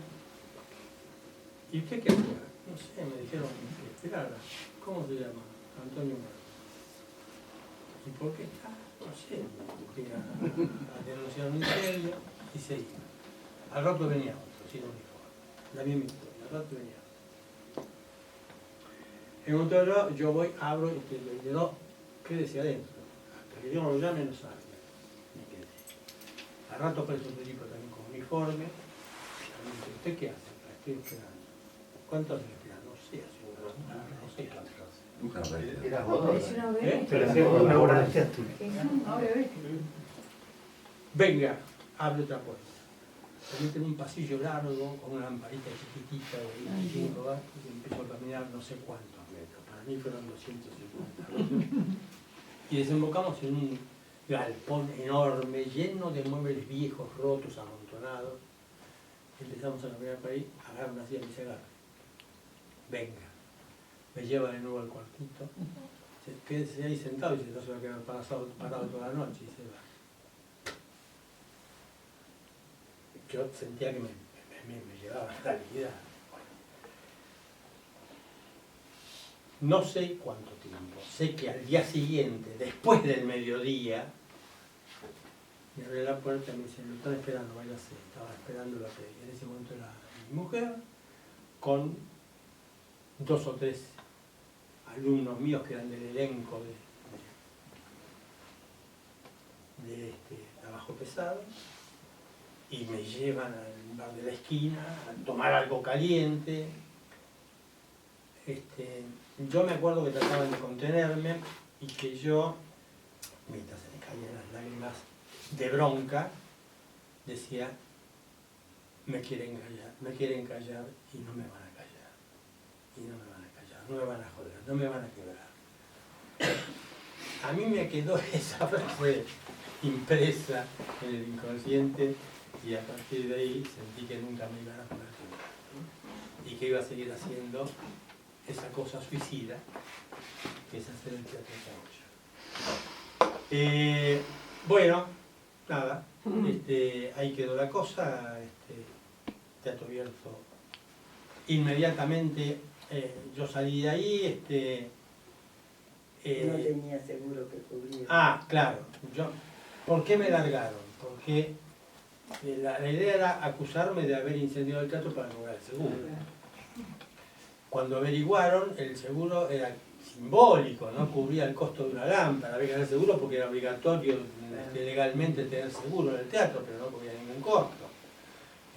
¿Y usted qué hacía? No sé, me dijeron que esperara. ¿Cómo se llama? Antonio Mar. ¿Y por qué está? No sé, fui a denunciar un incendio y se iba. Al rato venía otro, sin uniforme. La misma historia, al rato venía otro. En un momento dado, yo voy, abro y le digo, no, quédese adentro. Hasta que yo no lo llame, no salga. Me quedé. Al rato aparece otro tipo también con uniforme. Y me dice, ¿usted qué hace? Estoy esperando. ¿Cuánto hace esperando? No sé, hace no sé cuánto. ¿Eras vos? Pero hacía una obra de teatro. Venga, abre otra puerta. se mete en un pasillo largo con una lamparita chiquitita de 25 vatios y empezó a caminar no sé cuántos metros. Para mí fueron 250. Y desembocamos en un galpón enorme, lleno de muebles viejos, rotos, amontonados. Empezamos a caminar por ahí, agarra una silla y me dice, agarra. Venga. Me lleva de nuevo al cuartito. Quédese ahí sentado y dice, no se va a quedar parado toda la noche. Y se va. Yo sentía que me llevaba a la realidad. No sé cuánto tiempo. Sé que al día siguiente, después del mediodía, me abrió la puerta y me dice, lo están esperando, váyase. Estaba esperando la previa. En ese momento era mi mujer, con 2 o 3 alumnos míos que eran del elenco de trabajo pesado, y me llevan al bar de la esquina a tomar algo caliente. Yo me acuerdo que trataban de contenerme y que yo, mientras se me caían las lágrimas de bronca, decía, me quieren callar y no me van a callar. Y no me van a callar, no me van a joder, no me van a quebrar. A mí me quedó esa frase impresa en el inconsciente y a partir de ahí sentí que nunca me iban a poder quebrar. Y que iba a seguir haciendo esa cosa suicida que es hacer el teatro de Chaboya. Bueno, nada, ahí quedó la cosa, teatro abierto. Inmediatamente yo salí de ahí, No tenía seguro que cubrir. claro, ¿por qué me largaron? Porque la idea era acusarme de haber incendiado el teatro para cobrar el seguro. Cuando averiguaron, el seguro era simbólico, no cubría el costo de una lámpara. Había que tener seguro porque era obligatorio legalmente tener seguro en el teatro, pero no cubría ningún costo.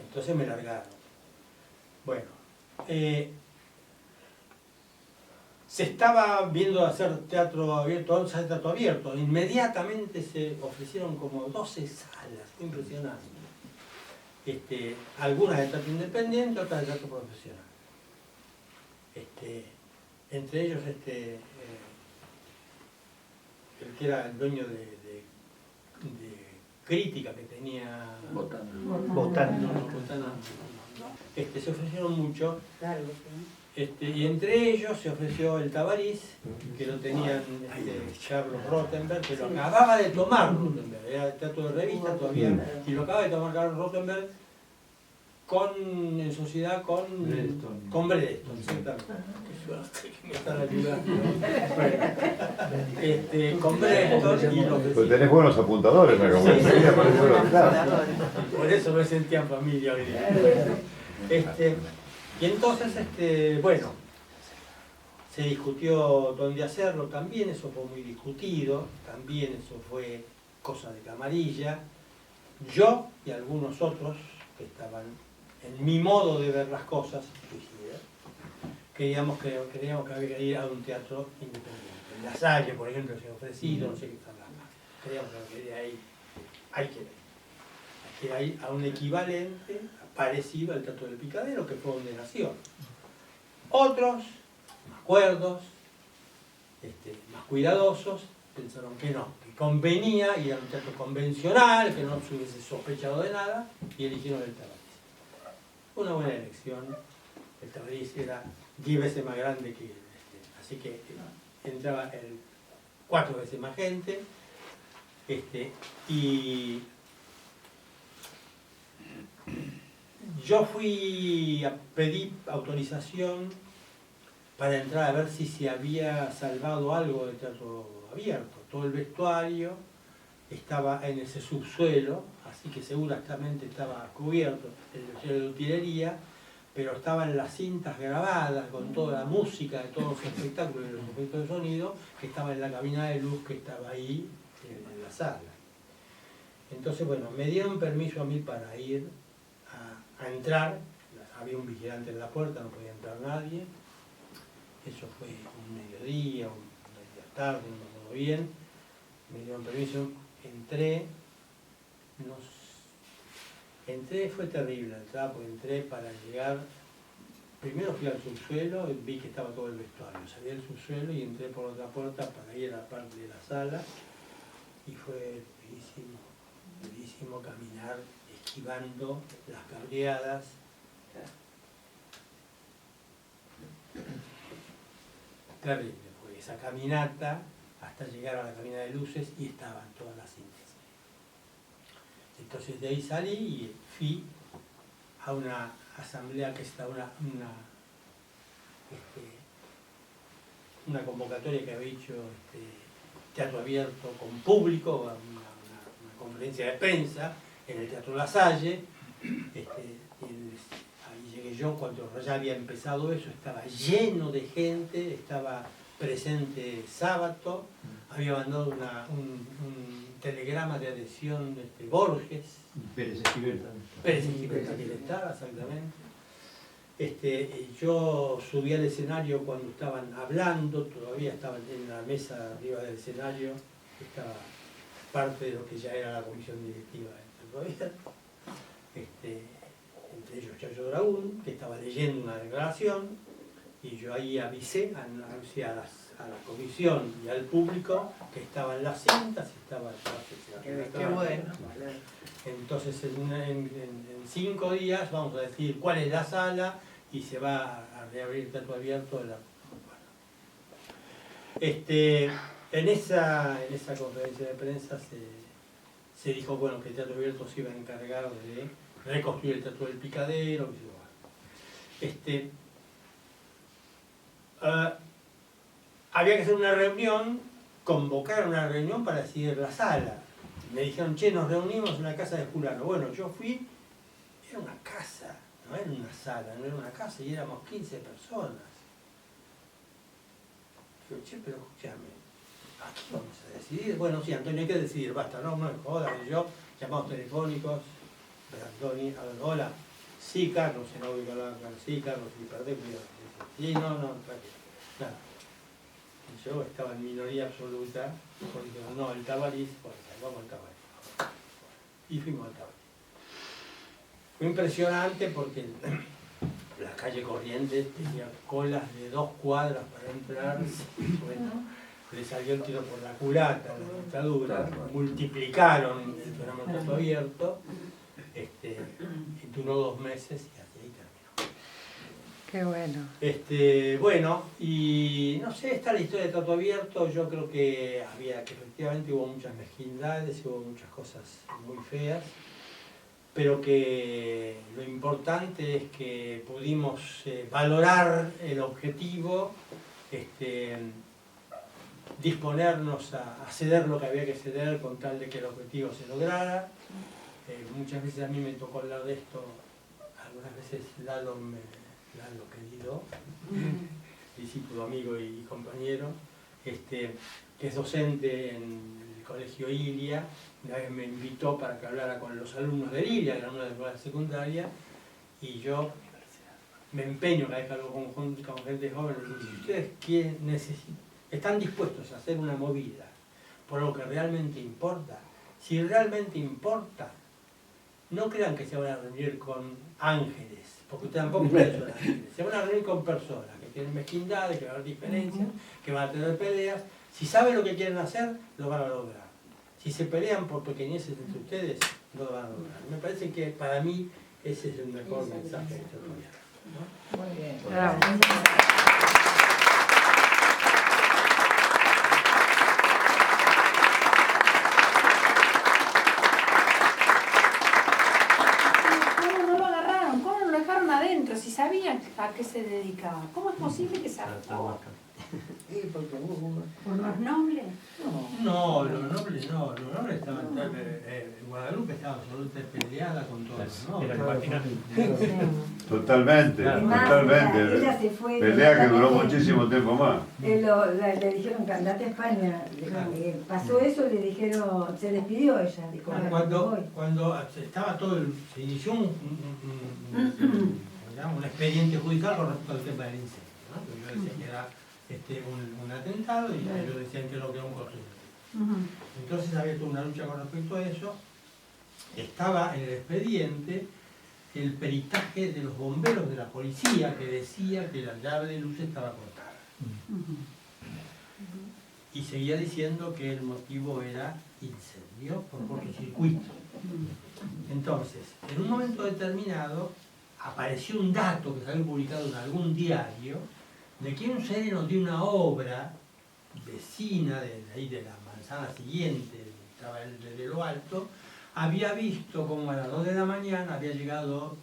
Entonces me largaron. Bueno, se estaba viendo hacer teatro abierto, inmediatamente se ofrecieron como 12 salas, fue impresionante. Algunas de teatro independiente, otras de teatro profesional. Entre ellos el que era el dueño de Crítica, que tenía Votando. se ofrecieron mucho. Claro, ¿sí? Y entre ellos se ofreció el Tabarís, que lo tenían Carlos Rothenberg, que lo acababa de tomar Rothenberg, era teatro de revista todavía, y lo acaba de tomar Carlos Rothenberg en sociedad con Bredeston, exactamente. Qué suerte que me están ayudando. Con Bredeston y lo que Pues tenés buenos apuntadores, me acabo de decir, claro. por eso me sentía en familia hoy día. Y entonces, bueno, se discutió dónde hacerlo también, eso fue muy discutido, también eso fue cosa de camarilla. Yo y algunos otros que estaban en mi modo de ver las cosas, suicidas, creíamos que había que ir a un teatro independiente. En La Salle, por ejemplo, se ha ofrecido, no sé qué están más. Creíamos que hay que ir a un equivalente parecido al Teatro del Picadero, que fue donde nació. Otros, más cuerdos, más cuidadosos, pensaron que no, que convenía ir a un teatro convencional, que no se hubiese sospechado de nada, y eligieron el Tabarís. Una buena elección. El Tabarís era 10 veces más grande que así que entraba 4 veces más gente, y yo fui a pedir autorización para entrar a ver si se había salvado algo del teatro abierto. Todo el vestuario estaba en ese subsuelo, así que seguramente estaba cubierto el vestuario de utilería, pero estaban las cintas grabadas con toda la música de todos los espectáculos y los efectos de sonido, que estaba en la cabina de luz que estaba ahí en la sala. Entonces, bueno, me dieron permiso a mí para ir a entrar. Había un vigilante en la puerta, no podía entrar nadie. Eso fue un mediodía, media tarde, no me acuerdo bien. Me dieron permiso, entré, Entré, fue terrible la entrada, porque entré para llegar, primero fui al subsuelo, vi que estaba todo el vestuario, salí del subsuelo y entré por otra puerta para ir a la parte de la sala, y fue durísimo caminar, esquivando las cabreadas. Terrible, fue esa caminata hasta llegar a la cabina de luces y estaban todas las cintas. Entonces de ahí salí y fui a una asamblea que está una convocatoria que había hecho Teatro Abierto con público, una conferencia de prensa en el Teatro La Salle. Ahí llegué yo cuando ya había empezado eso, estaba lleno de gente, estaba presente Sábato, había mandado un telegrama de adhesión de Borges. Pérez Esquivel también. Pérez Esquivel también estaba, exactamente. Yo subí al escenario cuando estaban hablando, todavía estaban en la mesa arriba del escenario, estaba parte de lo que ya era la comisión directiva del gobierno. Entre ellos Chacho Dragún, que estaba leyendo una declaración, y yo ahí avisé a la comisión y al público que estaban las cintas y estaba el pase. Qué bueno. Entonces en 5 días vamos a decir cuál es la sala y se va a reabrir Teatro Abierto. En esa conferencia de prensa se dijo bueno, que el Teatro Abierto se iba a encargar de reconstruir el Teatro del Picadero. Había que hacer una reunión, convocar una reunión para decidir la sala. Me dijeron, che, nos reunimos en la casa de Fulano. Bueno, yo fui, era una casa, no era una sala, no era una casa, y éramos 15 personas. Digo, che, pero escúchame, aquí vamos a decidir. Bueno, sí, Antonio, hay que decidir, basta, no es joda, yo, llamados telefónicos, Antonio, hola, sí, Carlos, se no voy a hablar, sí, Carlos, y perdé, cuidado. Sí, no, tranquilo, nada. Yo estaba en minoría absoluta, porque no, el Tabarís, bueno, vamos al Tabarís. Y fuimos al Tabarís. Fue impresionante porque la calle Corrientes tenía colas de 2 cuadras para entrar. Bueno, le salió el tiro por la culata, la dictadura, multiplicaron el programa Teatro Abierto, y duró 2 meses y así ahí terminó. Qué bueno. Bueno, y no sé, está la historia de Teatro Abierto. Yo creo que efectivamente hubo muchas mezquindades, hubo muchas cosas muy feas, pero que lo importante es que pudimos valorar el objetivo, disponernos a ceder lo que había que ceder con tal de que el objetivo se lograra. Muchas veces a mí me tocó hablar de esto, algunas veces Lalo querido, discípulo, amigo y compañero, que es docente en el Colegio Ilia. Una vez me invitó para que hablara con los alumnos de Ilia, que eran una de las secundarias, y yo me empeño cada vez que hablo con gente joven, si ustedes están dispuestos a hacer una movida por lo que realmente importa, si realmente importa, no crean que se van a reunir con ángeles, porque ustedes tampoco son ángeles, se van a reunir con personas que tienen mezquindades, que va a haber diferencias, que van a tener peleas. Si saben lo que quieren hacer, lo van a lograr. Si se pelean por pequeñeces entre ustedes, no lo van a lograr. Me parece que para mí ese es el mejor mensaje de este gobierno. Muy bien. Bravo. ¿Cómo no lo agarraron? ¿Cómo no lo dejaron adentro? Si sabían a qué se dedicaba. ¿Cómo es posible que se arrojó? Sí, porque ¿Por los nobles? No, los nobles no, los nobles estaban, Guadalupe estaba absolutamente peleada con todos, ¿no? Era imagínate. Totalmente, Además, totalmente. ella se fue Pelea que duró inmediatamente. muchísimo tiempo más. Le dijeron que andate a España. Pasó eso, le dijeron, se despidió ella. Dijo, "Ahora me voy". Cuando estaba se inició un expediente judicial con respecto al tema del incendio, ¿no? Yo decía que era un atentado y ellos decían que no, que era un corte. Entonces había toda una lucha con respecto a eso, estaba en el expediente el peritaje de los bomberos de la policía que decía que la llave de luz estaba cortada. Y seguía diciendo que el motivo era incendio por cortocircuito. Entonces, en un momento determinado, apareció un dato que salió publicado en algún diario de que un sereno de una obra vecina de ahí de la manzana siguiente, estaba él desde lo alto, había visto como a las 2 de la mañana había llegado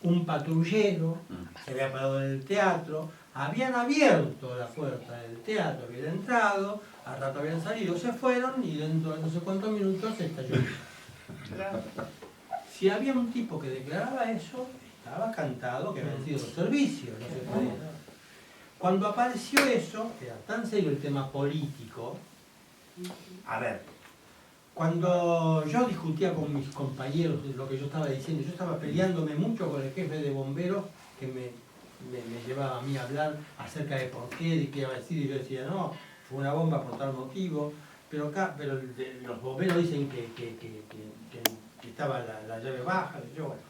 un patrullero, se había parado en el teatro, habían abierto la puerta del teatro, habían entrado, al rato habían salido, se fueron y dentro de no sé cuántos minutos se estalló. Si había un tipo que declaraba eso, estaba cantado que habían sido los servicios, no se podía. Cuando apareció eso, era tan serio el tema político. A ver, cuando yo discutía con mis compañeros de lo que yo estaba diciendo, yo estaba peleándome mucho con el jefe de bomberos que me llevaba a mí a hablar acerca de por qué, de qué iba a decir, y yo decía, no, fue una bomba por tal motivo, pero los bomberos dicen que estaba la llave baja, y yo, bueno,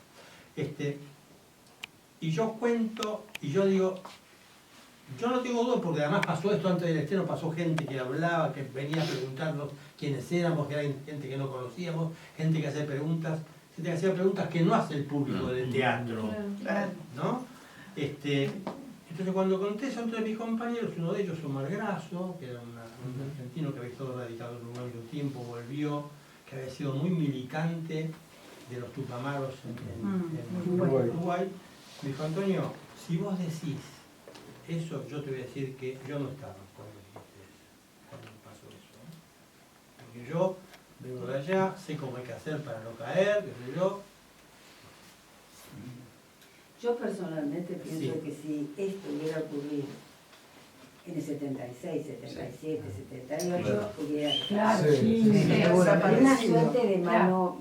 y yo cuento, y yo digo, yo no tengo duda porque además pasó esto antes del estreno, pasó gente que hablaba, que venía a preguntarnos quiénes éramos, que era gente que no conocíamos, gente que hacía preguntas que no hace el público del teatro, ¿no? Entonces cuando conté eso entre mis compañeros, uno de ellos, Omar Grasso, que era un argentino que había estado radicado en Uruguay un tiempo, volvió, que había sido muy militante de los Tupamaros en Uruguay, me dijo, Antonio, si vos decís eso, yo te voy a decir que yo no estaba cuando pasó eso, ¿no? Porque yo vengo de allá, sé cómo hay que hacer para no caer, desde yo. Yo personalmente pienso Sí. que si esto hubiera ocurrido en el 76, 77, 78, hubiera... Claro, Sí, sí, sí, hay una suerte de Claro. mano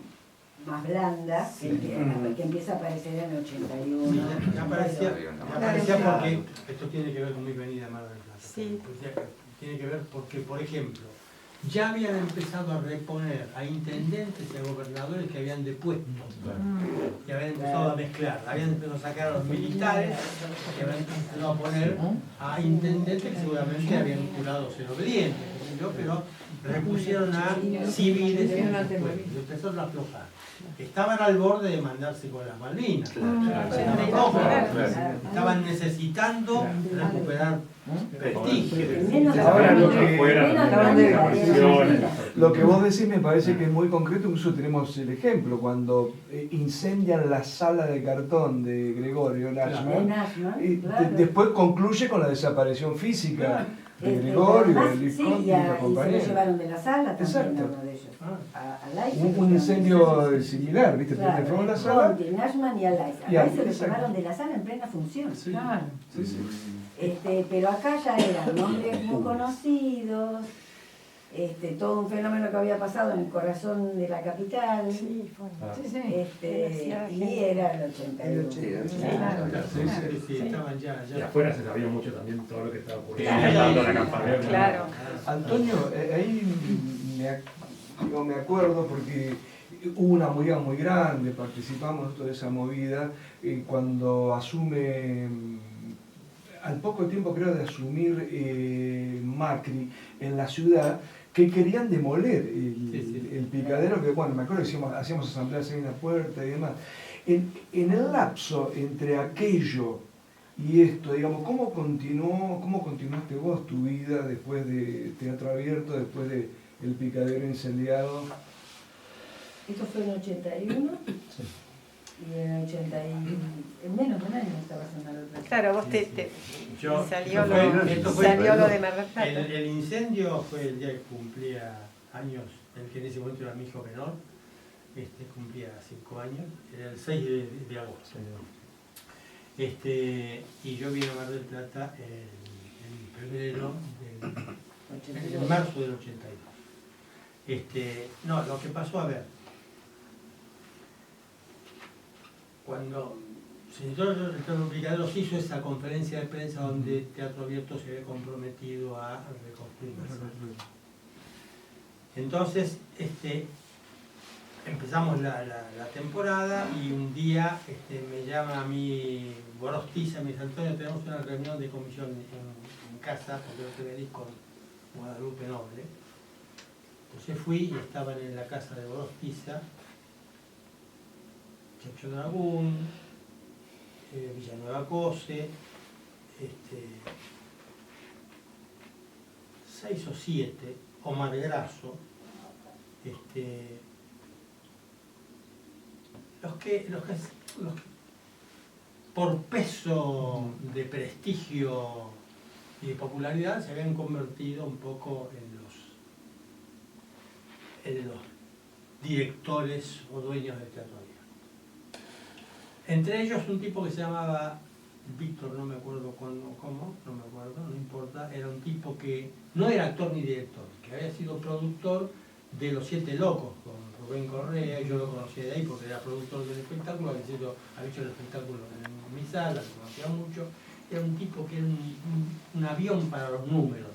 más blanda que empieza a aparecer en el 81. Sí, ya aparecía porque esto tiene que ver con mi venida a Mar del Plata. Sí. Tiene que ver porque, por ejemplo, ya habían empezado a reponer a intendentes y a gobernadores que habían depuesto. Y habían empezado a mezclar, habían empezado a sacar a los militares y habían empezado a poner a intendentes que seguramente habían jurado ser obedientes, qué sé yo, pero repusieron a civiles y empezaron a aflojar. Estaban al borde de mandarse con las Malvinas. Estaban necesitando recuperar prestigio. Ahora lo que- que Lo que vos decís me parece que es muy concreto, incluso tenemos el ejemplo, cuando incendian la sala de cartón de Gregorio Nachman, y después concluye con la desaparición física de Gregorio, de Luis Conti y la y se lo compañía. llevaron de la sala también, Exacto. uno de ellos. A Lai se lo Un llevaron. incendio similar, ¿viste? Claro, Prende fuego en la sala. Conti, Nachman y a Lai. A Y a- Lai se lo exacto. llevaron de la sala en plena función. Sí. Claro. Sí, sí. Pero acá ya eran nombres muy conocidos, todo un fenómeno que había pasado en el corazón de la capital, Sí, fue. Sí, sí. y era el 81. Sí, estaban ya. Y afuera se sabía mucho también todo lo que estaba ocurriendo. Sí. Dando la campaña. Claro. Antonio, ahí me acuerdo porque hubo una movida muy grande, participamos de toda esa movida, cuando asume, al poco tiempo creo de asumir Macri en la ciudad, que querían demoler el picadero, que bueno, me acuerdo que hacíamos asambleas ahí en la puerta y demás. En el lapso entre aquello y esto, digamos, ¿cómo continuaste vos tu vida después de Teatro Abierto, después de El Picadero Incendiado? Esto fue en 81 y en 80 en menos de un año estabas en Mar del Plata. Claro, vos Yo- salió esto fue- lo de Mar del Plata. El incendio fue el día que cumplía años, el que en ese momento era mi hijo menor, cumplía 5 años, era el 6 de agosto. Y yo vine a Mar del Plata en febrero, en marzo del 82. No, lo que pasó, a ver, cuando el Teatro Picadero se hizo esa conferencia de prensa donde Teatro Abierto se había comprometido a reconstruir la sala. Entonces, empezamos la temporada y un día me llama a mí Gorostiza, me dice: Antonio, tenemos una reunión de comisión en casa, porque yo te venís con Guadalupe Noble. Entonces fui y estaban en la casa de Gorostiza, Chacho Dragún, Villanueva Cose, 6 o 7, Omar Grasso, los que por peso de prestigio y de popularidad se habían convertido un poco en los directores o dueños del teatro abierto. Entre ellos un tipo que se llamaba Víctor, no me acuerdo cómo, no me acuerdo, no importa, era un tipo que no era actor ni director, que había sido productor de Los Siete Locos con Rubén Correa, y yo lo conocí de ahí porque era productor del espectáculo, había hecho el espectáculo en mi sala, lo conocía mucho. Era un tipo que era un avión para los números.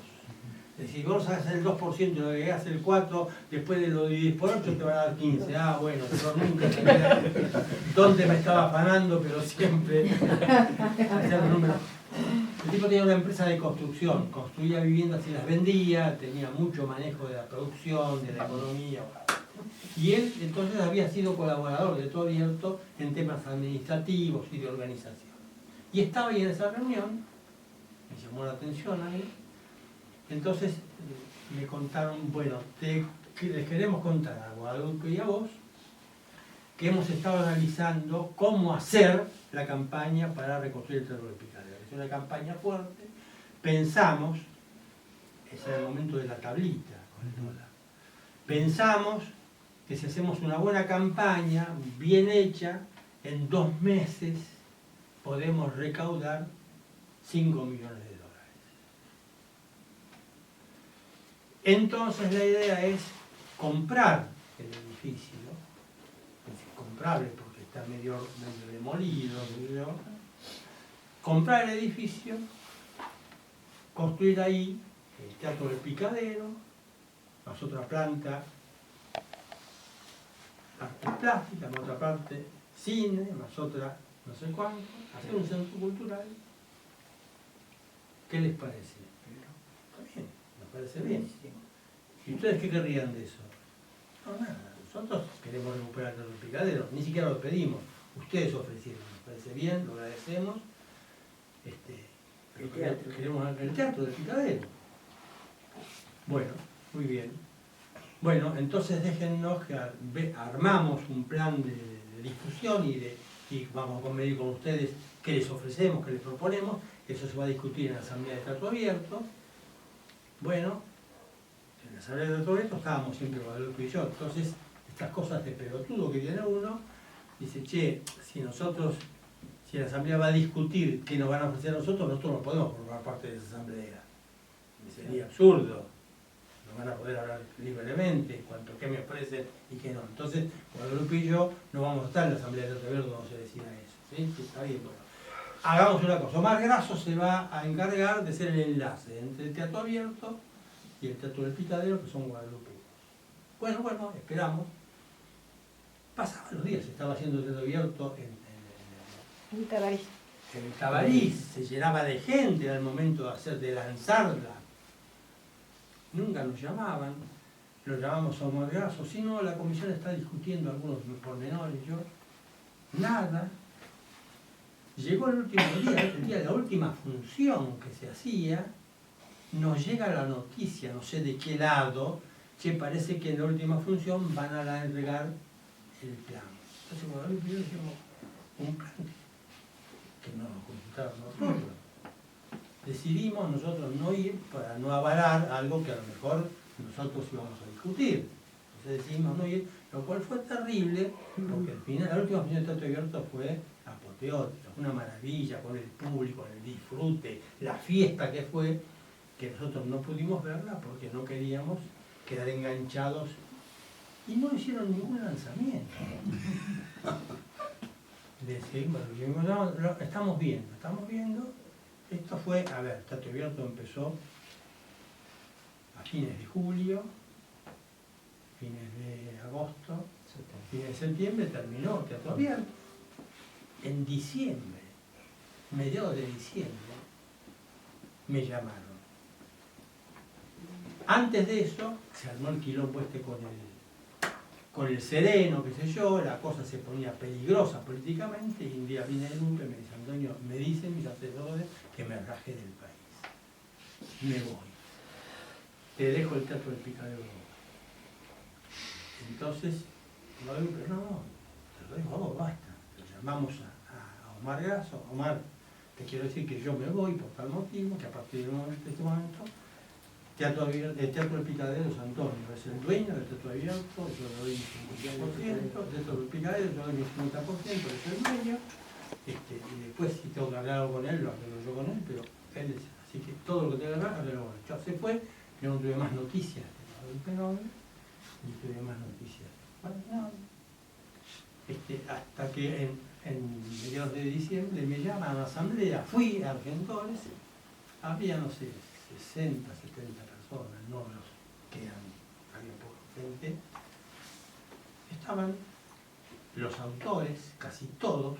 Es decir, vos haces el 2%, lo agregás el 4%, después de lo dividís por 8 te va a dar 15. Ah, bueno, yo nunca sabía dónde me estaba afanando, pero siempre hacía los números. El tipo tenía una empresa de construcción, construía viviendas y las vendía, tenía mucho manejo de la producción, de la economía. Y él entonces había sido colaborador de Todo Abierto en temas administrativos y de organización. Y estaba ahí en esa reunión, me llamó la atención a mí. Entonces me contaron: bueno, les queremos contar a Guadalupe y a vos que hemos estado analizando cómo hacer la campaña para reconstruir el Teatro del Picadero. Es una campaña fuerte. Pensamos, ese era el momento de la tablita con el dólar, pensamos que si hacemos una buena campaña, bien hecha, en 2 meses podemos recaudar 5 millones de dólares. Entonces la idea es comprar el edificio, es comprable porque está medio demolido, comprar el edificio, construir ahí el Teatro del Picadero, más otra planta artes plásticas, más otra parte cine, más otra no sé cuánto, hacer un centro cultural. ¿Qué les parece? Está bien, nos parece bien. ¿Y ustedes qué querrían de eso? No, nada, nosotros queremos recuperar el Teatro del Picadero, ni siquiera lo pedimos, ustedes ofrecieron, nos parece bien, lo agradecemos, pero queremos el Teatro del Picadero. Bueno, muy bien. Bueno, entonces déjennos que armamos un plan de difusión y vamos a convenir con ustedes qué les ofrecemos, qué les proponemos. Eso se va a discutir en la Asamblea de Teatro Abierto. Bueno, en la Asamblea de Teatro Abierto estábamos siempre Guadalupe y yo. Entonces, estas cosas de pelotudo que tiene uno, dice: che, si la Asamblea va a discutir qué nos van a ofrecer a nosotros no podemos formar parte de esa Asamblea. Sería absurdo. No van a poder hablar libremente cuanto que me ofrecen y que no. Entonces, Guadalupe y yo no vamos a estar en la Asamblea de Teatro Abierto cuando se decida eso. ¿Sí? Está bien, bueno. Hagamos una cosa. Omar Grasso se va a encargar de ser el enlace entre el Teatro Abierto y el Teatro del Picadero, que son Guadalupe. Bueno, esperamos. Pasaban los días, se estaba haciendo el Teatro Abierto En Tabarís. En Tabarís, se llenaba de gente, era el momento de lanzarla. Nunca nos llamaban, lo llamamos a Omar Grasso, si no, la comisión está discutiendo algunos pormenores, yo, nada. Llegó el último día, el día de la última función que se hacía, nos llega la noticia, no sé de qué lado, que parece que en la última función van a entregar el plan. Entonces, bueno, yo dijimos, un plan que no nos consultaron nosotros. Decidimos nosotros no ir para no avalar algo que a lo mejor nosotros íbamos a discutir. Entonces decidimos no ir, lo cual fue terrible, porque al final, la última función de Teatro Abierto fue apoteótica, una maravilla, con el público, el disfrute, la fiesta que fue, que nosotros no pudimos verla porque no queríamos quedar enganchados y no hicieron ningún lanzamiento. Decimos, no, estamos viendo. Esto fue, a ver, Teatro Abierto empezó a fines de julio, fines de agosto, fines de septiembre, terminó Teatro Abierto. En diciembre, mediados de diciembre, me llamaron. Antes de eso, se armó el quilombo con el Sereno, qué sé yo, la cosa se ponía peligrosa políticamente, y un día viene el Lupe y me dice, Antonio, me dicen mis asesores que me rajé del país. Me voy. Te dejo el Teatro del Picadero. Entonces, no, te lo dejo a vos, basta. Lo llamamos a Omar Grasso. Omar, te quiero decir que yo me voy por tal motivo, que a partir de este momento, el Teatro del Picadero es Antonio, es el dueño del Teatro Abierto, yo le doy un 50%, el Teatro del Picadero yo le doy un 50%, es el dueño, y después si tengo que hablar algo con él, lo arreglo yo con él, pero él es, así que todo lo que tenga que hablar, arreglo con él. Ya se fue, yo no tuve más noticias del fenómeno, ni tuve más noticias. Bueno, no. Hasta que en mediados de diciembre me llaman a una asamblea, fui a Argentores, había, no sé, 60, 70 personas, no los que había poca gente. Estaban los autores, casi todos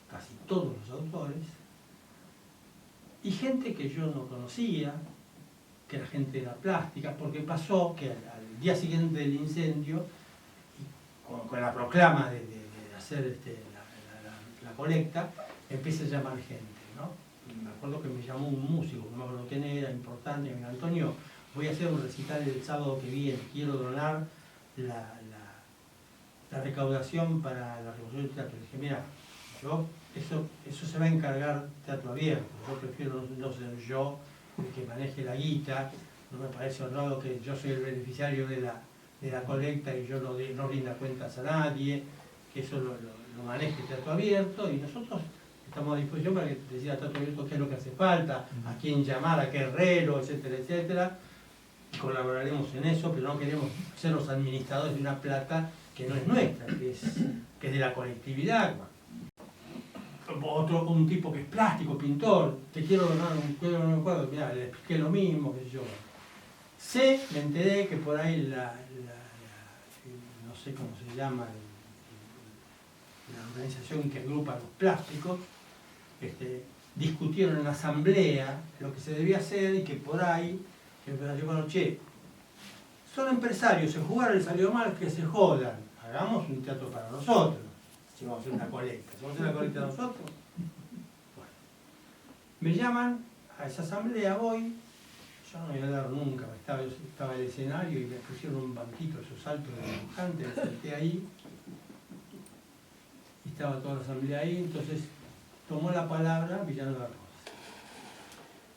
los autores, y gente que yo no conocía, que era gente de la plástica, porque pasó que al día siguiente del incendio, con la proclama de hacer la colecta, empieza a llamar gente, ¿no? Me acuerdo que me llamó un músico, no me acuerdo quién era, importante, y me dijo, Antonio, voy a hacer un recital el sábado que viene, quiero donar la recaudación para la Revolución del Teatro. Y dije, mira, eso se va a encargar Teatro Abierto, yo prefiero no ser yo el que maneje la guita, no me parece honrado que yo soy el beneficiario de la colecta y yo no rinda cuentas a nadie, que eso lo maneje Teatro Abierto, y nosotros estamos a disposición para que decida a Teatro Abierto qué es lo que hace falta, a quién llamar, a qué herrero, etcétera, etcétera. Colaboraremos en eso, pero no queremos ser los administradores de una plata que no es nuestra, que es de la colectividad. Un tipo que es plástico, pintor, te quiero donar un cuadro, mirá, le expliqué lo mismo, qué sé yo. Me enteré que por ahí no sé cómo se llama, la organización que agrupa los plásticos, discutieron en la asamblea lo que se debía hacer y que por ahí, bueno, che, son empresarios, se jugaron, les salió mal, que se jodan, hagamos un teatro para nosotros, si vamos a hacer una colecta, si vamos a hacer una colecta nosotros. Bueno, me llaman a esa asamblea, voy, yo no me voy a dar nunca, estaba en el escenario y me pusieron un banquito, esos altos de dibujante, me senté ahí, y estaba toda la asamblea ahí, entonces tomó la palabra Villanueva Rosa.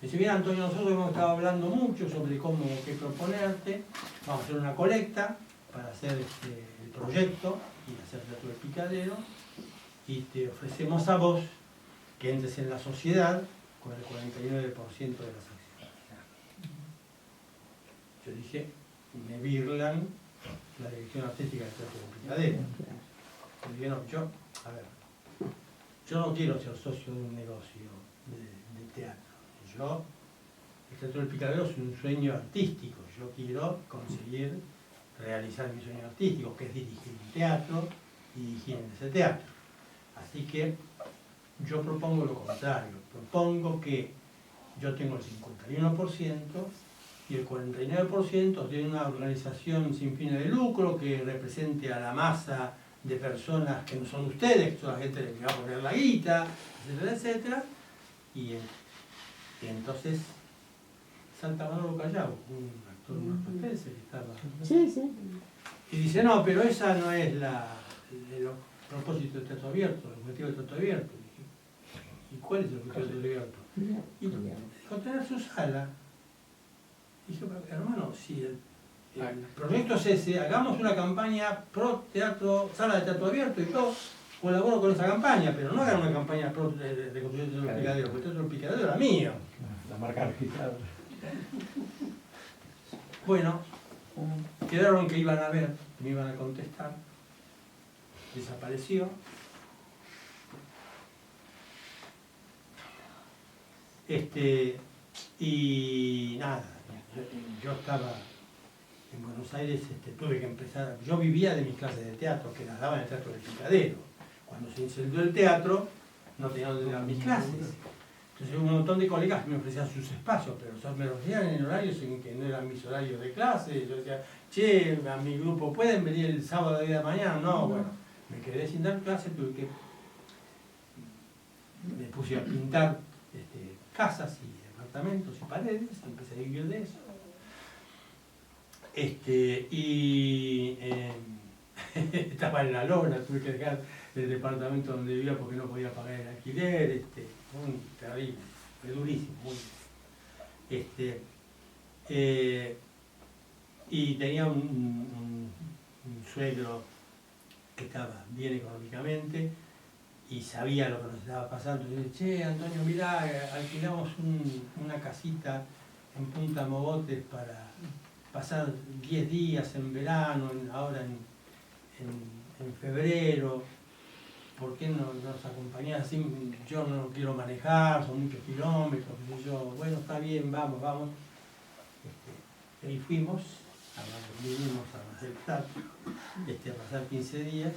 Me dice, bien Antonio, nosotros hemos estado hablando mucho sobre qué proponerte, vamos a hacer una colecta para hacer el proyecto y hacer Teatro del Picadero, y te ofrecemos a vos que entres en la sociedad con el 49% de las acciones. Yo dije, me birlan la dirección artística del Teatro del Picadero. Y dije, no, yo no quiero ser socio de un negocio de teatro. El Teatro del Picadero es un sueño artístico. Yo quiero conseguir realizar mi sueño artístico, que es dirigir un teatro y dirigir en ese teatro. Así que yo propongo lo contrario. Propongo que yo tengo el 51% y el 49% tiene una organización sin fines de lucro que represente a la masa de personas que no son ustedes, que son la gente que va a poner la guita, etcétera, etcétera. Y entonces salta Manolo Callao, un actor marplatense que estaba... Sí, sí. Y dice, no, pero esa no es el propósito del Teatro Abierto, el objetivo del Teatro Abierto. ¿Y cuál es el objetivo del Teatro Abierto? Y dijo, tener su sala. Dije, pero hermano, si el proyecto es ese, hagamos una campaña pro teatro, sala de teatro abierto, y yo colaboro con esa campaña, pero no hagan una campaña pro de reconstrucción del Picadero, porque el Teatro del Picadero era mío. La marca registrada. Bueno, quedaron que iban a ver, que me iban a contestar, desapareció. Y nada, yo estaba en Buenos Buenos Aires tuve que empezar, yo vivía de mis clases de teatro, que las daba en el Teatro del Picadero. Cuando se incendió el teatro, no tenía donde dar mis clases. Entonces un montón de colegas me ofrecían sus espacios, pero me los ofrecían en horarios en que no eran mis horarios de clase. Yo decía, che, a mi grupo, ¿pueden venir el sábado de la mañana? No, bueno, me quedé sin dar clase, me puse a pintar casas y departamentos y paredes, empecé a vivir de eso. Estaba en la lona, tuve que dejar el departamento donde vivía porque no podía pagar el alquiler, muy terrible, fue durísimo, muy. Y tenía un suegro que estaba bien económicamente y sabía lo que nos estaba pasando. Y dije, che, Antonio, mirá, alquilamos una casita en Punta Mogotes para pasar 10 días en verano, ahora en febrero. ¿Por qué no nos acompañás? Así, yo no quiero manejar, son muchos kilómetros, qué sé yo. Bueno, está bien, vamos. Y fuimos, vinimos a Mar del Plata, a pasar 15 días.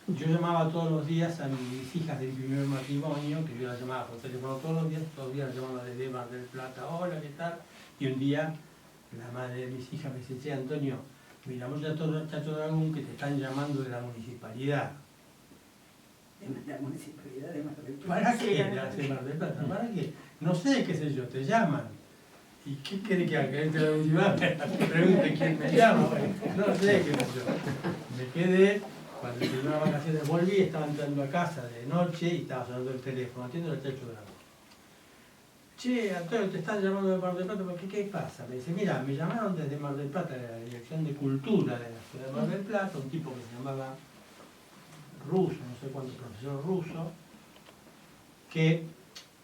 Yo llamaba todos los días a mis hijas del primer matrimonio, que yo las llamaba por teléfono todos los días las llamaba desde Mar del Plata, hola, ¿qué tal? Y un día la madre de mis hijas me dice, che, Antonio, miramos ya todo Chacho Dragón que te están llamando de la municipalidad. De la municipalidad de Mar del Plata. ¿Para qué? De Mar del Plata, ¿para qué? No sé, qué sé yo, te llaman. ¿Y qué quiere que haga? ¿Que la municipalidad me pregunte quién me llama? Bueno, no sé, qué sé yo. Me quedé, cuando terminé las vacaciones volví, estaba entrando a casa de noche y estaba sonando el teléfono, atiendo el Chacho Dragón. Che, Antonio, te están llamando de Mar del Plata, ¿qué pasa? Me dice, mira, me llamaron desde Mar del Plata, de la Dirección de Cultura de la Ciudad de Mar del Plata, un tipo que se llamaba ruso, no sé cuánto, profesor ruso, que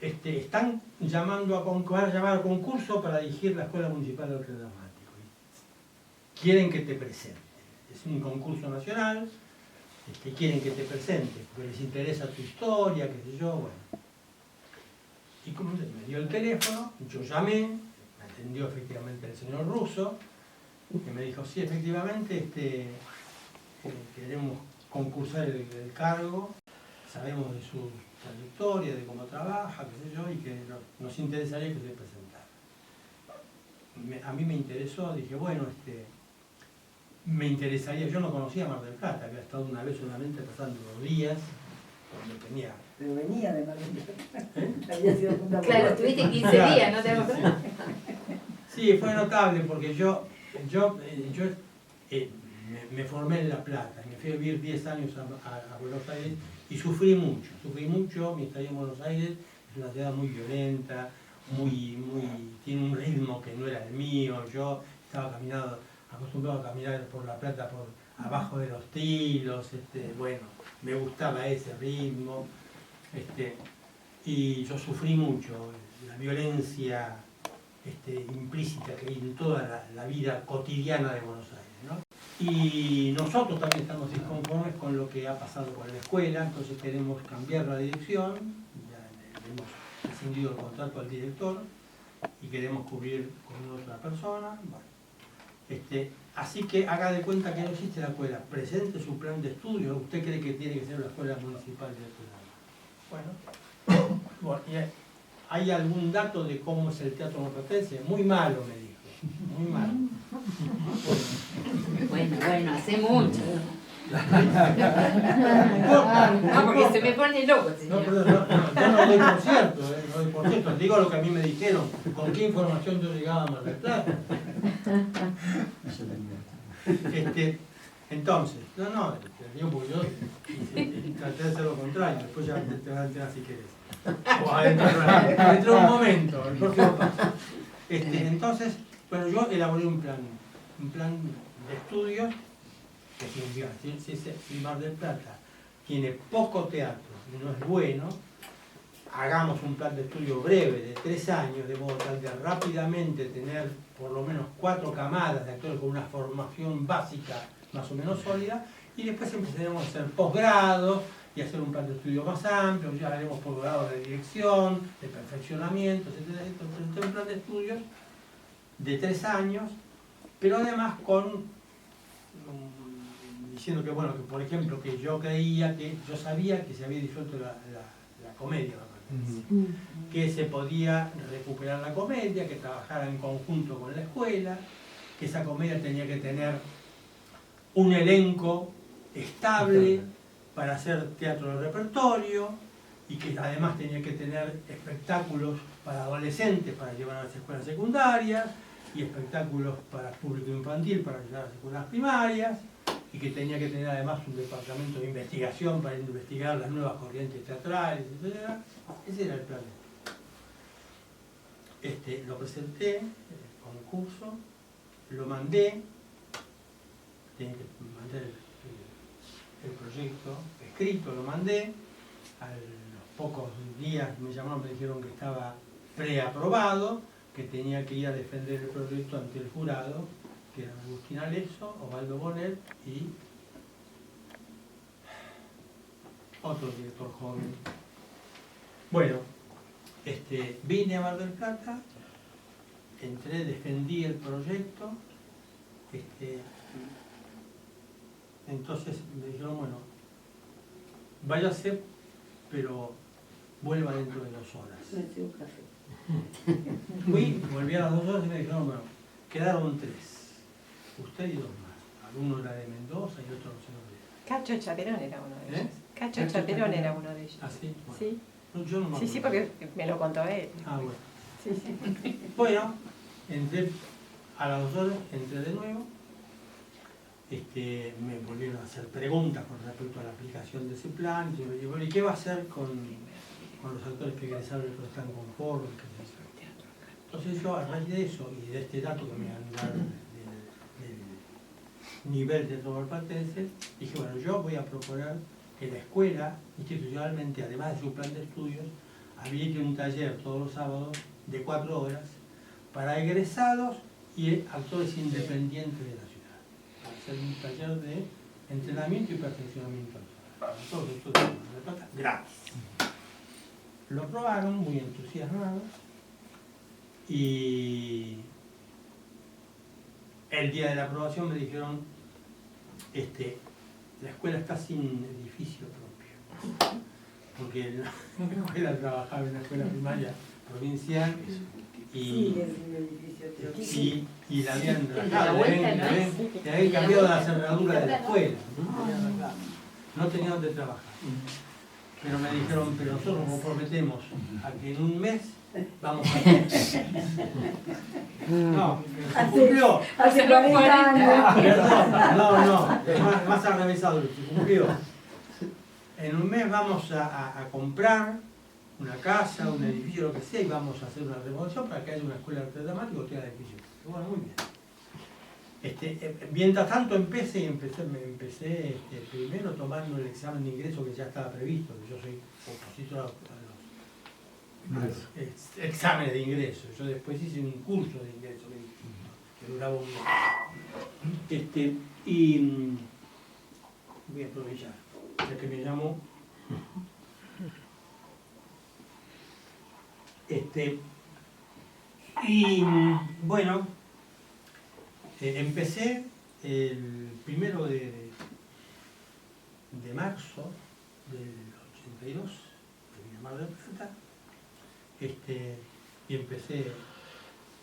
están llamando van a llamar a concurso para dirigir la Escuela Municipal de Arte Dramático. Quieren que te presentes. Es un concurso nacional, quieren que te presentes, porque les interesa tu historia, qué sé yo, bueno. Y como me dio el teléfono, yo llamé, me atendió efectivamente el señor ruso, que me dijo, sí, efectivamente, queremos concursar el cargo, sabemos de su trayectoria, de cómo trabaja, qué sé yo, y que nos interesaría que se presentara. A mí me interesó, dije, bueno, me interesaría, yo no conocía Mar del Plata, había estado una vez solamente pasando 2 días, cuando tenía... Pero venía de Mar del Plata. Había sido fundamental. Claro, estuviste 15 días, ¿no te acordás? Sí, fue notable porque yo me formé en La Plata, me fui a vivir 10 años a Buenos Aires y sufrí mucho. Mi estadía en Buenos Aires es una ciudad muy violenta, tiene un ritmo que no era el mío. Yo estaba acostumbrado a caminar por La Plata, por abajo de los tilos, bueno, me gustaba ese ritmo, y yo sufrí mucho la violencia implícita que hay en toda la vida cotidiana de Buenos Aires, ¿no? Y nosotros también estamos inconformes con lo que ha pasado con la escuela, entonces queremos cambiar la dirección, ya hemos rescindido el contrato al director y queremos cubrir con otra persona. Bueno, así que haga de cuenta que no existe la escuela, presente su plan de estudio. ¿Usted cree que tiene que ser la escuela municipal de Bueno, ¿hay algún dato de cómo es el teatro marplatense? Muy malo, me dijo, muy malo. Bueno, hace mucho. No, porque se me pone loco, señor. Yo no doy por cierto, no doy por cierto, digo lo que a mí me dijeron, con qué información yo llegaba a Mar del Plata. Entonces, te digo porque yo traté de hacer lo contrario, después ya te vas a enterar si querés. O dentro de un momento, el próximo paso. Entonces, bueno, yo elaboré un plan de estudios que significa, si Mar del Plata tiene poco teatro y no es bueno, hagamos un plan de estudio breve de 3 años, de modo tal de rápidamente tener por lo menos 4 camadas de actores con una formación básica más o menos sólida, y después empezaremos a hacer posgrados y hacer un plan de estudio más amplio, ya haremos posgrados de dirección, de perfeccionamiento, etc. Entonces, un plan de estudios de 3 años pero además diciendo que, bueno, que por ejemplo, que yo sabía que se había disuelto la comedia, que se podía recuperar la comedia, que trabajara en conjunto con la escuela, que esa comedia tenía que tener un elenco estable para hacer teatro de repertorio, y que además tenía que tener espectáculos para adolescentes para llevar a las escuelas secundarias, y espectáculos para público infantil para llevar a las escuelas primarias, y que tenía que tener además un departamento de investigación para investigar las nuevas corrientes teatrales, etc. Ese era el plan. Lo presenté, el concurso, lo mandé, tenía que mandar el proyecto escrito, lo mandé. A los pocos días me llamaron, me dijeron que estaba preaprobado, que tenía que ir a defender el proyecto ante el jurado, que eran Agustín Aleso, Osvaldo Bonet y otro director joven. Bueno, vine a Mar del Plata, entré, defendí el proyecto, entonces me dijeron, bueno, váyase, pero vuelva dentro de 2 horas. Me un café. Volví a las 2 horas y me dijeron, bueno, quedaron 3. Usted y 2 más. Uno era de Mendoza y otro no sé dónde. Cacho Chaperón era uno de ellos. Cacho Cacho Chaperón Chaperón. era uno de ellos. ¿Ah, sí? Bueno. Sí, No, yo no me sí, sí, acuerdo. porque me lo contó él. Ah, bueno. Sí, sí. Bueno, entré a las 2 horas, entré de nuevo. Me volvieron a hacer preguntas con respecto a la aplicación de ese plan. Y yo le digo, ¿y qué va a hacer con los actores que egresaron y que no están conformes? Entonces yo, a raíz de eso y de este dato que me han dado del nivel de todo el patense, dije, bueno, yo voy a proponer que la escuela, institucionalmente, además de su plan de estudios, habilite un taller todos los sábados de 4 horas para egresados y actores independientes de la ciudad. Para hacer un taller de entrenamiento y perfeccionamiento para todos los estudios de Mar del Plata, gratis. Lo aprobaron, muy entusiasmados, y el día de la aprobación me dijeron, la escuela está sin edificio propio, porque la escuela trabajaba en la escuela primaria provincial y la habían rajado, le habían cambiado la cerradura de la escuela, no tenía donde trabajar. Pero me dijeron, pero nosotros nos comprometemos a que en un mes vamos a hacer. No, se cumplió. Hace 40 años. Perdón, no, más atravesado, se cumplió. En un mes vamos a comprar una casa, un edificio, lo que sea, y vamos a hacer una remodelación para que haya una escuela de arte dramático que tenga edificio. Bueno, muy bien. Mientras tanto empecé primero tomando el examen de ingreso que ya estaba previsto, que yo soy opositor a los exámenes de ingreso. Yo después hice un curso de ingreso que duraba un mes. Y voy a aprovechar, ya que me llamó. Y bueno, empecé el 1 de marzo del 82, en Mar del Plata, y empecé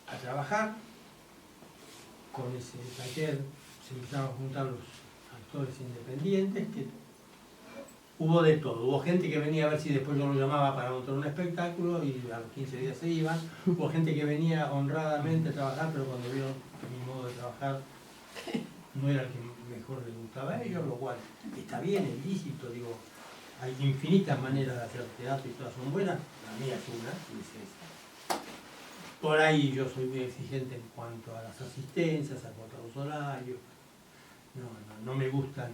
a trabajar con ese taller. Se empezaron a juntar los actores independientes, que hubo de todo. Hubo gente que venía a ver si después yo lo llamaba para montar un espectáculo y a los 15 días se iban. Hubo gente que venía honradamente a trabajar, pero cuando vieron que mi modo de trabajar no era el que mejor les gustaba a ellos, lo cual está bien, es lícito, digo, hay infinitas maneras de hacer teatro y todas son buenas, la mía es una, y es esa. Por ahí yo soy muy exigente en cuanto a las asistencias, a cuanto a los horarios, no me gustan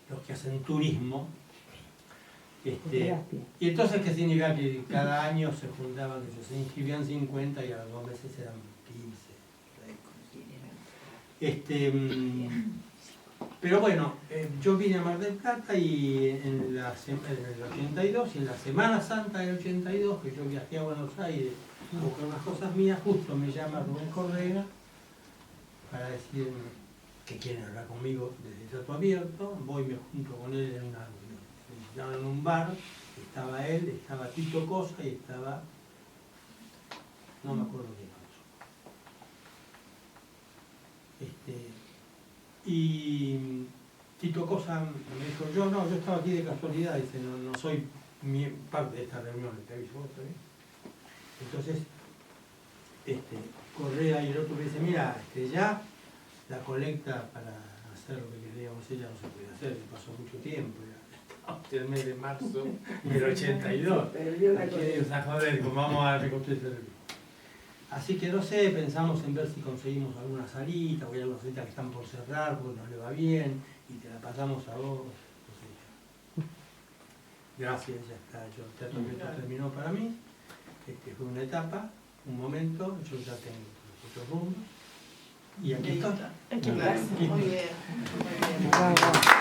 los que hacen turismo. Y entonces, ¿qué significa? Que cada año se juntaban, que se inscribían 50 y a los 2 meses eran 15. Pero bueno, yo vine a Mar del Plata y en el 82, y en la Semana Santa del 82, que yo viajé a Buenos Aires a buscar unas cosas mías, justo me llama Rubén Correa para decirme que quieren hablar conmigo desde el Teatro Abierto. Voy y me junto con él en una reunión. Me citaron en un bar, estaba él, estaba Tito Cosa y estaba... no me acuerdo quién más. Y Tito Cosa me dijo, yo estaba aquí de casualidad, dice, no soy parte de esta reunión, te aviso, ¿vos está bien? Entonces, Correa y el otro me dice, mira, ya la colecta para hacer lo que queríamos hacer ya no se puede hacer, pasó mucho tiempo, ya estamos en el mes de marzo del 82. Aquí a joder, como vamos a reconstruir el río. Así que no sé, pensamos en ver si conseguimos alguna salita, o hay algunas salitas que están por cerrar, porque nos le va bien, y te la pasamos a vos. Gracias, ya está, el Teatro Abierto terminó para mí. Fue una etapa, un momento, yo ya tengo otros rumbos. Y aquí está. Muy bien, muy bien. Bravo.